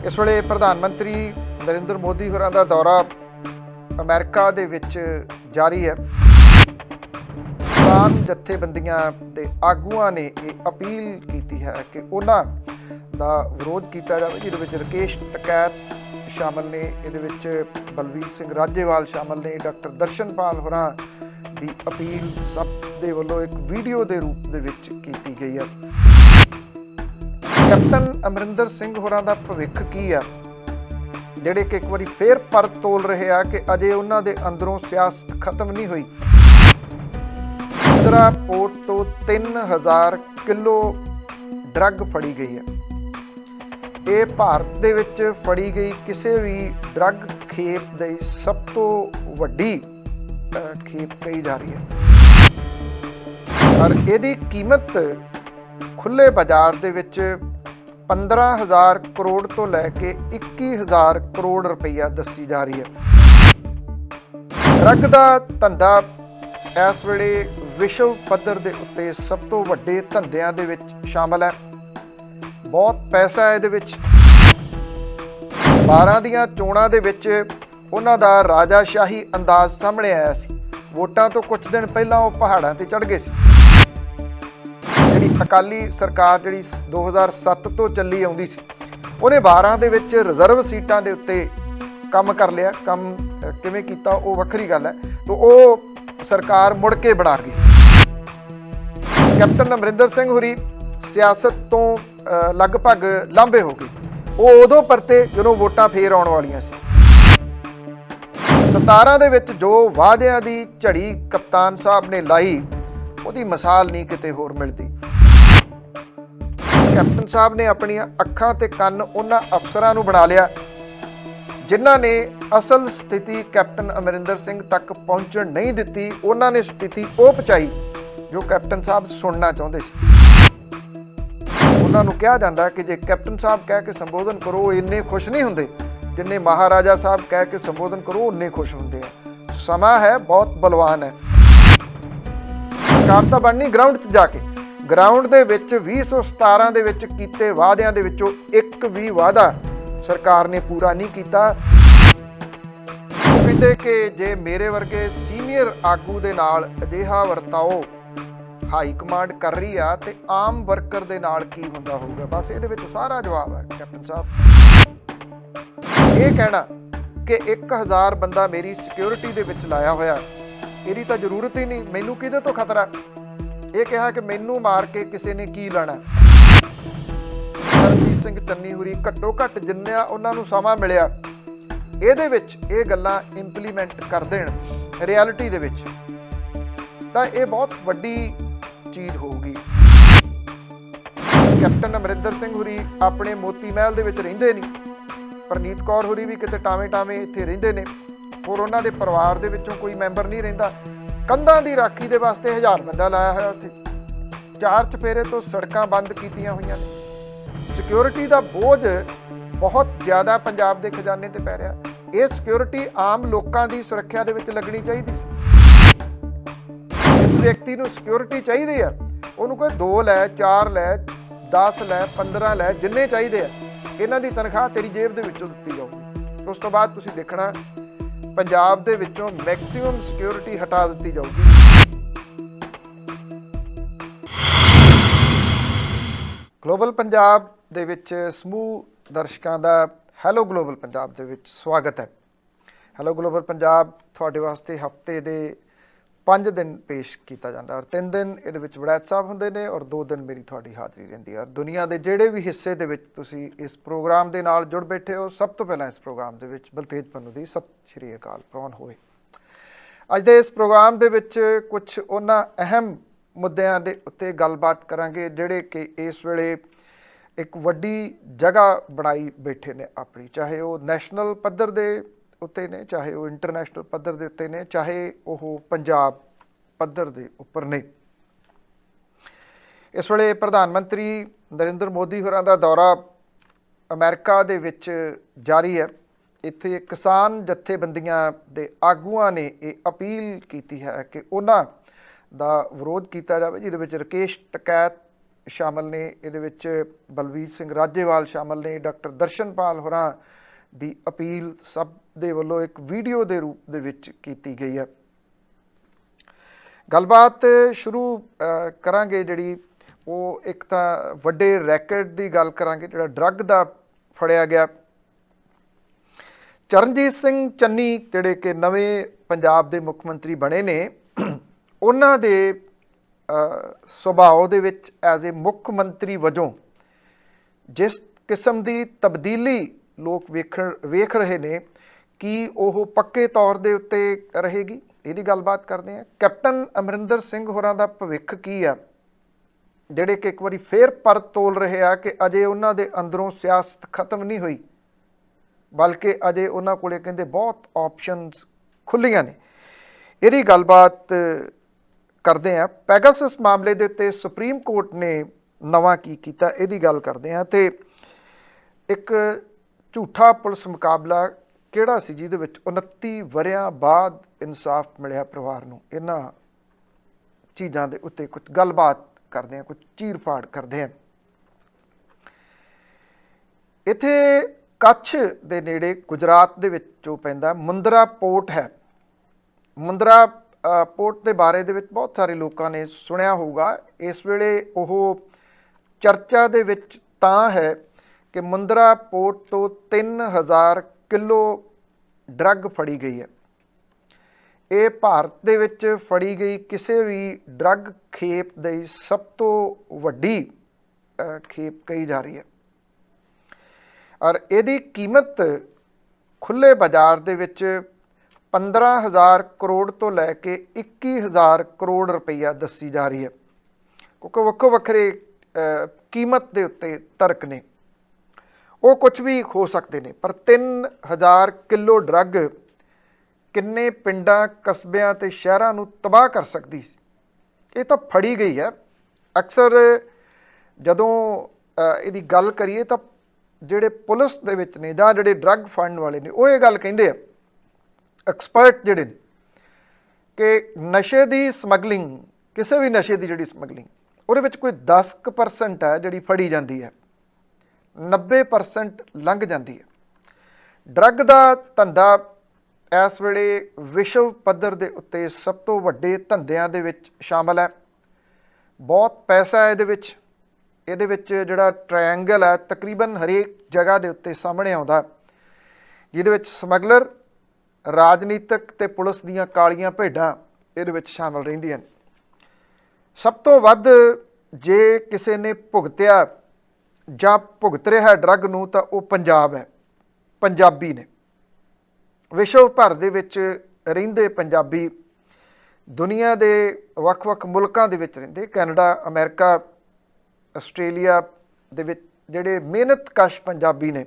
इस वेले प्रधानमंत्री नरेंद्र मोदी होरां दा दौरा अमेरिका दे विच जारी है। किसान जथेबंदियां दे आगूआं ने यह अपील की है कि उन्हां दा विरोध किया जाए, जिहदे विच राकेश टकैत शामिल ने, इहदे विच बलवीर सिंह राजेवाल शामिल ने, डॉक्टर दर्शनपाल होरां दी अपील सब दे वल्लों एक वीडियो के रूप दे विच कीती गई है। कैप्टन अमरिंदर सिंह होरां दा भविख की है, ਜਿਹੜੇ ਕਿ ਇੱਕ ਵਾਰੀ ਫੇਰ ਪਰ ਤੋਲ ਰਹੇ ਆ ਕਿ ਅਜੇ ਉਹਨਾਂ ਦੇ ਅੰਦਰੋਂ ਸਿਆਸਤ ਖਤਮ ਨਹੀਂ ਹੋਈ। ਇੰਦਰਾ ਪੋਰਟ ਤੋਂ 3000 ਕਿਲੋ ਡਰੱਗ ਫੜੀ ਗਈ ਹੈ। ਇਹ ਭਾਰਤ ਦੇ ਵਿੱਚ ਫੜੀ ਗਈ ਕਿਸੇ ਵੀ ਡਰੱਗ ਖੇਪ ਦੀ ਸਭ ਤੋਂ ਵੱਡੀ ਖੇਪ ਕਹੀ ਜਾ ਰਹੀ ਹੈ। ਪਰ ਇਹਦੀ ਕੀਮਤ ਖੁੱਲੇ ਬਾਜ਼ਾਰ ਦੇ ਵਿੱਚ 15,000 ਕਰੋੜ ਤੋਂ ਲੈ ਕੇ 21,000 ਕਰੋੜ ਰੁਪਈਆ ਦੱਸੀ ਜਾ ਰਹੀ ਹੈ। ਡਰੱਗ ਦਾ ਧੰਦਾ ਇਸ ਵੇਲੇ ਵਿਸ਼ਵ ਪੱਧਰ ਦੇ ਉੱਤੇ ਸਭ ਤੋਂ ਵੱਡੇ ਧੰਦਿਆਂ ਦੇ ਵਿੱਚ ਸ਼ਾਮਲ ਹੈ। ਬਹੁਤ ਪੈਸਾ ਇਹਦੇ ਵਿੱਚ। 12 ਦੀਆਂ ਚੋਣਾਂ ਦੇ ਵਿੱਚ ਉਹਨਾਂ ਦਾ ਰਾਜਾਸ਼ਾਹੀ ਅੰਦਾਜ਼ ਸਾਹਮਣੇ ਆਇਆ ਸੀ। ਵੋਟਾਂ ਤੋਂ ਕੁਝ ਦਿਨ ਪਹਿਲਾਂ ਉਹ ਪਹਾੜਾਂ ਤੇ ਚੜ੍ਹ ਗਏ ਸੀ। ਜਿਹੜੀ ਅਕਾਲੀ ਸਰਕਾਰ ਜਿਹੜੀ 2007 ਤੋਂ ਚੱਲੀ ਆਉਂਦੀ ਸੀ, ਉਹਨੇ 12 ਦੇ ਵਿੱਚ ਰਿਜ਼ਰਵ ਸੀਟਾਂ ਦੇ ਉੱਤੇ ਕੰਮ ਕਰ ਲਿਆ। ਕੰਮ ਕਿਵੇਂ ਕੀਤਾ ਉਹ ਵੱਖਰੀ ਗੱਲ ਹੈ। ਤਾਂ ਉਹ ਸਰਕਾਰ ਮੁੜ ਕੇ ਬਣਾ ਗਈ। ਕੈਪਟਨ ਅਮਰਿੰਦਰ ਸਿੰਘ ਹੋਰੀ ਸਿਆਸਤ ਤੋਂ ਲਗਭਗ ਲਾਂਭੇ ਹੋ ਗਏ। ਉਹ ਉਦੋਂ ਪਰਤੇ ਜਦੋਂ ਵੋਟਾਂ ਫੇਰ ਆਉਣ ਵਾਲੀਆਂ ਸੀ। 17 ਦੇ ਵਿੱਚ ਜੋ ਵਾਅਦਿਆਂ ਦੀ ਝੜੀ ਕਪਤਾਨ ਸਾਹਿਬ ਨੇ ਲਾਈ, ਉਹਦੀ ਮਿਸਾਲ ਨਹੀਂ ਕਿਤੇ ਹੋਰ ਮਿਲਦੀ। ਕੈਪਟਨ ਸਾਹਿਬ ਨੇ ਆਪਣੀਆਂ ਅੱਖਾਂ ਤੇ ਕੰਨ ਉਹਨਾਂ ਅਫਸਰਾਂ ਨੂੰ ਬਣਾ ਲਿਆ ਜਿਨ੍ਹਾਂ ਨੇ ਅਸਲ ਸਥਿਤੀ ਕੈਪਟਨ ਅਮਰਿੰਦਰ ਸਿੰਘ ਤੱਕ ਪਹੁੰਚਣ ਨਹੀਂ ਦਿੱਤੀ। ਉਹਨਾਂ ਨੇ ਸਥਿਤੀ ਉਹ ਪਹੁੰਚਾਈ ਜੋ ਕੈਪਟਨ ਸਾਹਿਬ ਸੁਣਨਾ ਚਾਹੁੰਦੇ ਸੀ। ਉਹਨਾਂ ਨੂੰ ਕਿਹਾ ਜਾਂਦਾ ਕਿ ਜੇ ਕੈਪਟਨ ਸਾਹਿਬ ਕਹਿ ਕੇ ਸੰਬੋਧਨ ਕਰੋ, ਉਹ ਇੰਨੇ ਖੁਸ਼ ਨਹੀਂ ਹੁੰਦੇ ਜਿੰਨੇ ਮਹਾਰਾਜਾ ਸਾਹਿਬ ਕਹਿ ਕੇ ਸੰਬੋਧਨ ਕਰੋ ਉਨੇ ਖੁਸ਼ ਹੁੰਦੇ ਆ। ਸਮਾਂ ਹੈ ਬਹੁਤ ਬਲਵਾਨ ਹੈ। ਸਰਕਾਰ ਤਾਂ ਬਣਨੀ ਗਰਾਊਂਡ 'ਚ ਜਾ ਕੇ। ਗਰਾਊਂਡ ਦੇ ਵਿੱਚ 2017 ਦੇ ਵਿੱਚ ਕੀਤੇ ਵਾਅਦਿਆਂ ਦੇ ਵਿੱਚੋਂ ਇੱਕ ਵੀ ਵਾਅਦਾ ਸਰਕਾਰ ਨੇ ਪੂਰਾ ਨਹੀਂ ਕੀਤਾ। ਉਹ ਕਹਿੰਦੇ ਕਿ ਜੇ ਮੇਰੇ ਵਰਗੇ ਸੀਨੀਅਰ ਆਗੂ ਦੇ ਨਾਲ ਅਜਿਹਾ ਵਰਤਾਓ ਹਾਈ ਕਮਾਂਡ ਕਰ ਰਹੀ ਆ ਤੇ ਆਮ ਵਰਕਰ ਦੇ ਨਾਲ ਕੀ ਹੁੰਦਾ ਹੋਊਗਾ। ਬਸ ਇਹਦੇ ਵਿੱਚ ਸਾਰਾ ਜਵਾਬ ਹੈ ਕੈਪਟਨ ਸਾਹਿਬ। ਇਹ ਕਹਿਣਾ ਕਿ 1000 ਬੰਦਾ ਮੇਰੀ ਸਿਕਿਉਰਿਟੀ ਦੇ ਵਿੱਚ ਲਾਇਆ ਹੋਇਆ, ਇਹਦੀ ਤਾਂ ਜ਼ਰੂਰਤ ਹੀ ਨਹੀਂ, ਮੈਨੂੰ ਕਿਹਦੇ ਤੋਂ ਖਤਰਾ। ਇਹ ਕਿਹਾ ਕਿ ਮੈਨੂੰ ਮਾਰ ਕੇ ਕਿਸੇ ਨੇ ਕੀ ਲੈਣਾ। ਸਰਬਜੀਤ ਸਿੰਘ ਚੰਨੀ ਹੋਰੀ ਘੱਟੋ ਘੱਟ ਜਿੰਨਾ ਉਹਨਾਂ ਨੂੰ ਸਮਾਂ ਮਿਲਿਆ ਇਹਦੇ ਵਿੱਚ ਇਹ ਗੱਲਾਂ ਇੰਪਲੀਮੈਂਟ ਕਰ ਦੇਣ ਰਿਐਲਿਟੀ ਦੇ ਵਿੱਚ, ਤਾਂ ਇਹ ਬਹੁਤ ਵੱਡੀ ਚੀਜ਼ ਹੋਊਗੀ। ਕੈਪਟਨ ਅਮਰਿੰਦਰ ਸਿੰਘ ਹੋਰੀ ਆਪਣੇ ਮੋਤੀ ਮਹਿਲ ਦੇ ਵਿੱਚ ਰਹਿੰਦੇ ਨਹੀਂ। ਪ੍ਰਨੀਤ ਕੌਰ ਹੋਰੀ ਵੀ ਕਿਤੇ ਟਾਵੇਂ ਇੱਥੇ ਰਹਿੰਦੇ ਨੇ, ਹੋਰ ਉਹਨਾਂ ਦੇ ਪਰਿਵਾਰ ਦੇ ਵਿੱਚੋਂ ਕੋਈ ਮੈਂਬਰ ਨਹੀਂ ਰਹਿੰਦਾ। ਕੰਧਾਂ ਦੀ ਰਾਖੀ ਦੇ ਵਾਸਤੇ 1000 ਬੰਦਾ ਲਾਇਆ ਹੋਇਆ ਉੱਥੇ। 4 ਚੁਫੇਰੇ ਤੋਂ ਸੜਕਾਂ ਬੰਦ ਕੀਤੀਆਂ ਹੋਈਆਂ ਨੇ। ਸਿਕਿਉਰਿਟੀ ਦਾ ਬੋਝ ਬਹੁਤ ਜ਼ਿਆਦਾ ਪੰਜਾਬ ਦੇ ਖਜ਼ਾਨੇ ਤੇ ਪੈ ਰਿਹਾ। ਇਹ ਸਿਕਿਉਰਿਟੀ ਆਮ ਲੋਕਾਂ ਦੀ ਸੁਰੱਖਿਆ ਦੇ ਵਿੱਚ ਲੱਗਣੀ ਚਾਹੀਦੀ ਸੀ। ਇਸ ਵਿਅਕਤੀ ਨੂੰ ਸਿਕਿਉਰਿਟੀ ਚਾਹੀਦੀ ਆ, ਉਹਨੂੰ ਕੋਈ 2 ਲੈ, 4 ਲੈ, 10 ਲੈ, 15 ਲੈ, ਜਿੰਨੇ ਚਾਹੀਦੇ ਆ। ਇਹਨਾਂ ਦੀ ਤਨਖਾਹ ਤੇਰੀ ਜੇਬ ਦੇ ਵਿੱਚੋਂ ਦਿੱਤੀ ਜਾਊਗੀ। ਉਸ ਤੋਂ ਬਾਅਦ ਤੁਸੀਂ ਦੇਖਣਾ ਪੰਜਾਬ ਦੇ ਵਿੱਚੋਂ ਮੈਕਸਿਮਮ ਸਿਕਿਉਰਿਟੀ ਹਟਾ ਦਿੱਤੀ ਜਾਊਗੀ। ਗਲੋਬਲ ਪੰਜਾਬ ਦੇ ਵਿੱਚ ਸਮੂਹ ਦਰਸ਼ਕਾਂ ਦਾ ਹੈਲੋ ਗਲੋਬਲ ਪੰਜਾਬ ਦੇ ਵਿੱਚ ਸਵਾਗਤ ਹੈ। ਹੈਲੋ ਗਲੋਬਲ ਪੰਜਾਬ ਤੁਹਾਡੇ ਵਾਸਤੇ ਹਫਤੇ ਦੇ 5 ਦਿਨ ਪੇਸ਼ ਕੀਤਾ ਜਾਂਦਾ ਔਰ 3 ਦਿਨ ਇਹਦੇ ਵਿੱਚ ਵੜੈਤ ਸਾਹਿਬ ਹੁੰਦੇ ਨੇ ਔਰ 2 ਦਿਨ ਮੇਰੀ ਤੁਹਾਡੀ ਹਾਜ਼ਰੀ ਰਹਿੰਦੀ ਹੈ। ਔਰ ਦੁਨੀਆ ਦੇ ਜਿਹੜੇ ਵੀ ਹਿੱਸੇ ਦੇ ਵਿੱਚ ਤੁਸੀਂ ਇਸ ਪ੍ਰੋਗਰਾਮ ਦੇ ਨਾਲ ਜੁੜ ਬੈਠੇ ਹੋ, ਸਭ ਤੋਂ ਪਹਿਲਾਂ ਇਸ ਪ੍ਰੋਗਰਾਮ ਦੇ ਵਿੱਚ ਬਲਤੇਜ ਪੰਨੂ ਦੀ ਸਤਿ ਸ਼੍ਰੀ ਅਕਾਲ ਪ੍ਰਵਾਨ ਹੋਵੇ। ਅੱਜ ਦੇ ਇਸ ਪ੍ਰੋਗਰਾਮ ਦੇ ਵਿੱਚ ਕੁਝ ਉਹਨਾਂ ਅਹਿਮ ਮੁੱਦਿਆਂ ਦੇ ਉੱਤੇ ਗੱਲਬਾਤ ਕਰਾਂਗੇ ਜਿਹੜੇ ਕਿ ਇਸ ਵੇਲੇ ਇੱਕ ਵੱਡੀ ਜਗ੍ਹਾ ਬਣਾਈ ਬੈਠੇ ਨੇ ਆਪਣੀ, ਚਾਹੇ ਉਹ ਨੈਸ਼ਨਲ ਪੱਧਰ ਦੇ ਉੱਤੇ ਨੇ, ਚਾਹੇ ਉਹ ਇੰਟਰਨੈਸ਼ਨਲ ਪੱਧਰ ਦੇ ਉੱਤੇ ਨੇ, ਚਾਹੇ ਉਹ ਪੰਜਾਬ ਪੱਧਰ ਦੇ ਉੱਪਰ ਨੇ। ਇਸ ਵੇਲੇ ਪ੍ਰਧਾਨ ਮੰਤਰੀ ਨਰਿੰਦਰ ਮੋਦੀ ਹੋਰਾਂ ਦਾ ਦੌਰਾ ਅਮਰੀਕਾ ਦੇ ਵਿੱਚ ਜਾਰੀ ਹੈ। ਇੱਥੇ ਕਿਸਾਨ ਜਥੇਬੰਦੀਆਂ ਦੇ ਆਗੂਆਂ ਨੇ ਇਹ ਅਪੀਲ ਕੀਤੀ ਹੈ ਕਿ ਉਹਨਾਂ ਦਾ ਵਿਰੋਧ ਕੀਤਾ ਜਾਵੇ, ਜਿਹਦੇ ਵਿੱਚ ਰਾਕੇਸ਼ ਟਕੈਤ ਸ਼ਾਮਲ ਨੇ, ਇਹਦੇ ਵਿੱਚ ਬਲਵੀਰ ਸਿੰਘ ਰਾਜੇਵਾਲ ਸ਼ਾਮਲ ਨੇ, ਡਾਕਟਰ ਦਰਸ਼ਨਪਾਲ ਹੋਰਾਂ ਦੀ ਅਪੀਲ ਸਭ ਦੇ ਵੱਲੋਂ ਇੱਕ ਵੀਡੀਓ ਦੇ ਰੂਪ ਦੇ ਵਿੱਚ ਕੀਤੀ ਗਈ ਹੈ। ਗੱਲਬਾਤ ਸ਼ੁਰੂ ਕਰਾਂਗੇ ਜਿਹੜੀ ਉਹ ਇੱਕ ਤਾਂ ਵੱਡੇ ਰੈਕਟ ਦੀ ਗੱਲ ਕਰਾਂਗੇ ਜਿਹੜਾ ਡਰੱਗ ਦਾ ਫੜਿਆ ਗਿਆ। ਚਰਨਜੀਤ ਸਿੰਘ ਚੰਨੀ ਜਿਹੜੇ ਕਿ ਨਵੇਂ ਪੰਜਾਬ ਦੇ ਮੁੱਖ ਮੰਤਰੀ ਬਣੇ ਨੇ, ਉਹਨਾਂ ਦੇ ਸੁਭਾਅ ਦੇ ਵਿੱਚ ਐਜ਼ ਏ ਮੁੱਖ ਮੰਤਰੀ ਵਜੋਂ ਜਿਸ ਕਿਸਮ ਦੀ ਤਬਦੀਲੀ ਲੋਕ ਵੇਖ ਰਹੇ ਨੇ, ਕੀ ਉਹ ਪੱਕੇ ਤੌਰ ਦੇ ਉੱਤੇ ਰਹੇਗੀ, ਇਹਦੀ ਗੱਲਬਾਤ ਕਰਦੇ ਹਾਂ। ਕੈਪਟਨ ਅਮਰਿੰਦਰ ਸਿੰਘ ਹੋਰਾਂ ਦਾ ਭਵਿੱਖ ਕੀ ਆ, ਜਿਹੜੇ ਕਿ ਇੱਕ ਵਾਰੀ ਫੇਰ ਪਰ ਤੋਲ ਰਹੇ ਆ ਕਿ ਅਜੇ ਉਹਨਾਂ ਦੇ ਅੰਦਰੋਂ ਸਿਆਸਤ ਖਤਮ ਨਹੀਂ ਹੋਈ, ਬਲਕਿ ਅਜੇ ਉਹਨਾਂ ਕੋਲੇ ਕਹਿੰਦੇ ਬਹੁਤ ਆਪਸ਼ਨਸ ਖੁੱਲ੍ਹੀਆਂ ਨੇ। ਇਹਦੀ ਗੱਲਬਾਤ ਕਰਦੇ ਹਾਂ। ਪੈਗਾਸਸ ਮਾਮਲੇ ਦੇ ਉੱਤੇ ਸੁਪਰੀਮ ਕੋਰਟ ਨੇ ਨਵਾਂ ਕੀ ਕੀਤਾ, ਇਹਦੀ ਗੱਲ ਕਰਦੇ ਹਾਂ। ਅਤੇ ਇੱਕ ਝੂਠਾ ਪੁਲਿਸ ਮੁਕਾਬਲਾ ਕਿਹੜਾ ਸੀ ਜਿਹਦੇ ਵਿੱਚ 29 ਵਰ੍ਹਿਆਂ ਬਾਅਦ ਇਨਸਾਫ ਮਿਲਿਆ ਪਰਿਵਾਰ ਨੂੰ, ਇਹਨਾਂ ਚੀਜ਼ਾਂ ਦੇ ਉੱਤੇ ਕੁਝ ਗੱਲਬਾਤ ਕਰਦੇ ਹਾਂ, ਕੁਝ ਚੀਰ ਫਾੜ ਕਰਦੇ ਹਾਂ। ਇੱਥੇ ਕੱਛ ਦੇ ਨੇੜੇ ਗੁਜਰਾਤ ਦੇ ਵਿੱਚ ਜੋ ਪੈਂਦਾ ਮੁੰਦਰਾ ਪੋਰਟ ਹੈ। ਮੁੰਦਰਾ ਪੋਰਟ ਦੇ ਬਾਰੇ ਦੇ ਵਿੱਚ ਬਹੁਤ ਸਾਰੇ ਲੋਕਾਂ ਨੇ ਸੁਣਿਆ ਹੋਊਗਾ। ਇਸ ਵੇਲੇ ਉਹ ਚਰਚਾ ਦੇ ਵਿੱਚ ਤਾਂ ਹੈ ਕਿ ਮੁੰਦਰਾ ਪੋਰਟ ਤੋਂ 3000 ਕਿਲੋ ਡਰੱਗ ਫੜੀ ਗਈ ਹੈ। ਇਹ ਭਾਰਤ ਦੇ ਵਿੱਚ ਫੜੀ ਗਈ ਕਿਸੇ ਵੀ ਡਰੱਗ ਖੇਪ ਦੀ ਸਭ ਤੋਂ ਵੱਡੀ ਖੇਪ ਕਹੀ ਜਾ ਰਹੀ ਹੈ, ਔਰ ਇਹਦੀ ਕੀਮਤ ਖੁੱਲ੍ਹੇ ਬਾਜ਼ਾਰ ਦੇ ਵਿੱਚ 15,000 ਕਰੋੜ ਤੋਂ ਲੈ ਕੇ 21,000 ਕਰੋੜ ਰੁਪਈਆ ਦੱਸੀ ਜਾ ਰਹੀ ਹੈ, ਕਿਉਂਕਿ ਵੱਖੋ ਵੱਖਰੇ ਕੀਮਤ ਦੇ ਉੱਤੇ ਤਰਕ ਨੇ, ਉਹ ਕੁਝ ਵੀ ਹੋ ਸਕਦੇ ਨੇ। ਪਰ 3000 ਕਿਲੋ ਡਰੱਗ ਕਿੰਨੇ ਪਿੰਡਾਂ, ਕਸਬਿਆਂ ਅਤੇ ਸ਼ਹਿਰਾਂ ਨੂੰ ਤਬਾਹ ਕਰ ਸਕਦੀ ਸੀ। ਇਹ ਤਾਂ ਫੜੀ ਗਈ ਹੈ। ਅਕਸਰ ਜਦੋਂ ਇਹਦੀ ਗੱਲ ਕਰੀਏ ਤਾਂ ਜਿਹੜੇ ਪੁਲਿਸ ਦੇ ਵਿੱਚ ਨੇ ਜਾਂ ਜਿਹੜੇ ਡਰੱਗ ਫੜਨ ਵਾਲੇ ਨੇ, ਉਹ ਇਹ ਗੱਲ ਕਹਿੰਦੇ ਆ, ਐਕਸਪਰਟ ਜਿਹੜੇ ਨੇ, ਕਿ ਨਸ਼ੇ ਦੀ ਸਮਗਲਿੰਗ, ਕਿਸੇ ਵੀ ਨਸ਼ੇ ਦੀ ਜਿਹੜੀ ਸਮਗਲਿੰਗ, ਉਹਦੇ ਵਿੱਚ ਕੋਈ 10% ਹੈ ਜਿਹੜੀ ਫੜੀ ਜਾਂਦੀ ਹੈ, 90% ਲੰਘ ਜਾਂਦੀ ਹੈ। ਡਰੱਗ ਦਾ ਧੰਦਾ ਇਸ ਵੇਲੇ ਵਿਸ਼ਵ ਪੱਧਰ ਦੇ ਉੱਤੇ ਸਭ ਤੋਂ ਵੱਡੇ ਧੰਦਿਆਂ ਦੇ ਵਿੱਚ ਸ਼ਾਮਲ ਹੈ। ਬਹੁਤ ਪੈਸਾ ਹੈ ਇਹਦੇ ਵਿੱਚ। ਇਹਦੇ ਵਿੱਚ ਜਿਹੜਾ ਟ੍ਰਾਇੰਗਲ ਹੈ ਤਕਰੀਬਨ ਹਰੇਕ ਜਗ੍ਹਾ ਦੇ ਉੱਤੇ ਸਾਹਮਣੇ ਆਉਂਦਾ, ਜਿਹਦੇ ਵਿੱਚ ਸਮਗਲਰ, ਰਾਜਨੀਤਿਕ ਅਤੇ ਪੁਲਿਸ ਦੀਆਂ ਕਾਲੀਆਂ ਭੇਡਾਂ ਇਹਦੇ ਵਿੱਚ ਸ਼ਾਮਲ ਰਹਿੰਦੀਆਂ ਨੇ। ਸਭ ਤੋਂ ਵੱਧ ਜੇ ਕਿਸੇ ਨੇ ਭੁਗਤਿਆ ਜਾਂ ਭੁਗਤ ਰਿਹਾ ਡਰੱਗ ਨੂੰ ਤਾਂ ਉਹ ਪੰਜਾਬ ਹੈ, ਪੰਜਾਬੀ ਨੇ। ਵਿਸ਼ਵ ਭਰ ਦੇ ਵਿੱਚ ਰਹਿੰਦੇ ਪੰਜਾਬੀ, ਦੁਨੀਆ ਦੇ ਵੱਖ-ਵੱਖ ਮੁਲਕਾਂ ਦੇ ਵਿੱਚ ਰਹਿੰਦੇ, ਕੈਨੇਡਾ, ਅਮਰੀਕਾ, ਆਸਟ੍ਰੇਲੀਆ ਦੇ ਵਿੱਚ ਜਿਹੜੇ ਮਿਹਨਤਕਸ਼ ਪੰਜਾਬੀ ਨੇ,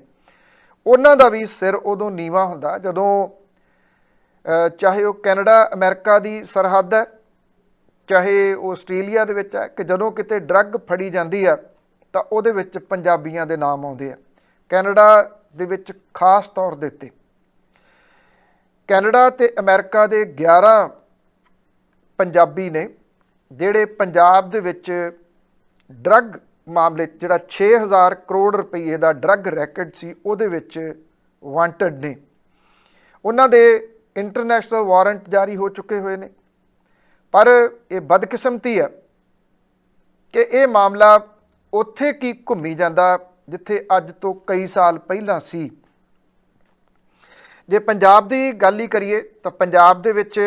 ਉਹਨਾਂ ਦਾ ਵੀ ਸਿਰ ਉਦੋਂ ਨੀਵਾਂ ਹੁੰਦਾ ਜਦੋਂ ਚਾਹੇ ਉਹ ਕੈਨੇਡਾ ਅਮਰੀਕਾ ਦੀ ਸਰਹੱਦ ਹੈ, ਚਾਹੇ ਉਹ ਆਸਟ੍ਰੇਲੀਆ ਦੇ ਵਿੱਚ ਹੈ, ਕਿ ਜਦੋਂ ਕਿਤੇ ਡਰੱਗ ਫੜੀ ਜਾਂਦੀ ਹੈ ਤਾਂ ਉਹਦੇ ਵਿੱਚ ਪੰਜਾਬੀਆਂ ਦੇ ਨਾਮ ਆਉਂਦੇ ਆ। ਕੈਨੇਡਾ ਦੇ ਵਿੱਚ ਖਾਸ ਤੌਰ ਦੇ ਉੱਤੇ ਕੈਨੇਡਾ ਅਤੇ ਅਮਰੀਕਾ ਦੇ 11 ਪੰਜਾਬੀ ਨੇ ਜਿਹੜੇ ਪੰਜਾਬ ਦੇ ਵਿੱਚ ਡਰੱਗ ਮਾਮਲੇ ਜਿਹੜਾ 6000 ਕਰੋੜ ਰੁਪਈਏ ਦਾ ਡਰੱਗ ਰੈਕਟ ਸੀ, ਉਹਦੇ ਵਿੱਚ ਵਾਂਟਡ ਨੇ। ਉਹਨਾਂ ਦੇ ਇੰਟਰਨੈਸ਼ਨਲ ਵਾਰੰਟ ਜਾਰੀ ਹੋ ਚੁੱਕੇ ਹੋਏ ਨੇ। ਪਰ ਇਹ ਬਦਕਿਸਮਤੀ ਹੈ ਕਿ ਇਹ ਮਾਮਲਾ ਉੱਥੇ ਕੀ ਘੁੰਮੀ ਜਾਂਦਾ ਜਿੱਥੇ ਅੱਜ ਤੋਂ ਕਈ ਸਾਲ ਪਹਿਲਾਂ ਸੀ। ਜੇ ਪੰਜਾਬ ਦੀ ਗੱਲ ਹੀ ਕਰੀਏ ਤਾਂ ਪੰਜਾਬ ਦੇ ਵਿੱਚ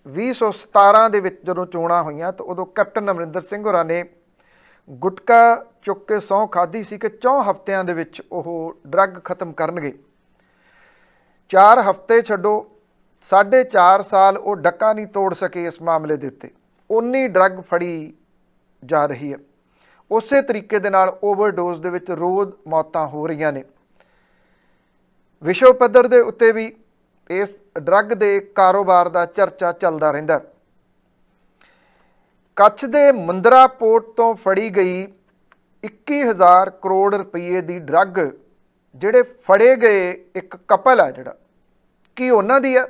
2017 ਦੇ ਵਿੱਚ ਜਦੋਂ ਚੋਣਾਂ ਹੋਈਆਂ ਤਾਂ ਉਦੋਂ ਕੈਪਟਨ ਅਮਰਿੰਦਰ ਸਿੰਘ ਹੋਰਾਂ ਨੇ ਗੁਟਕਾ ਚੁੱਕ ਕੇ ਸਹੁੰ ਖਾਧੀ ਸੀ ਕਿ 4 ਹਫ਼ਤਿਆਂ ਦੇ ਵਿੱਚ ਉਹ ਡਰੱਗ ਖਤਮ ਕਰਨਗੇ। 4 ਹਫ਼ਤੇ ਛੱਡੋ, 4.5 ਸਾਲ ਉਹ ਡੱਕਾ ਨਹੀਂ ਤੋੜ ਸਕੇ ਇਸ ਮਾਮਲੇ ਦੇ ਉੱਤੇ। ਉਨੀ ਡਰੱਗ ਫੜੀ ਜਾ ਰਹੀ ਹੈ। ਉਸੇ ਤਰੀਕੇ ਦੇ ਨਾਲ ਓਵਰਡੋਜ਼ ਦੇ ਵਿੱਚ ਰੋਜ਼ ਮੌਤਾਂ ਹੋ ਰਹੀਆਂ ਨੇ। ਵਿਸ਼ਵ ਪੱਧਰ ਦੇ ਉੱਤੇ ਵੀ ਇਸ ਡਰੱਗ ਦੇ ਕਾਰੋਬਾਰ ਦਾ ਚਰਚਾ ਚੱਲਦਾ ਰਹਿੰਦਾ। ਕੱਛ ਦੇ ਮੁੰਦਰਾ ਪੋਰਟ ਤੋਂ ਫੜੀ ਗਈ 21,000 ਕਰੋੜ ਰੁਪਏ ਦੀ ਡਰੱਗ, ਜਿਹੜੇ ਫੜੇ ਗਏ ਇੱਕ ਕਪਲ ਹੈ ਜਿਹੜਾ, ਕੀ ਉਹਨਾਂ ਦੀ ਹੈ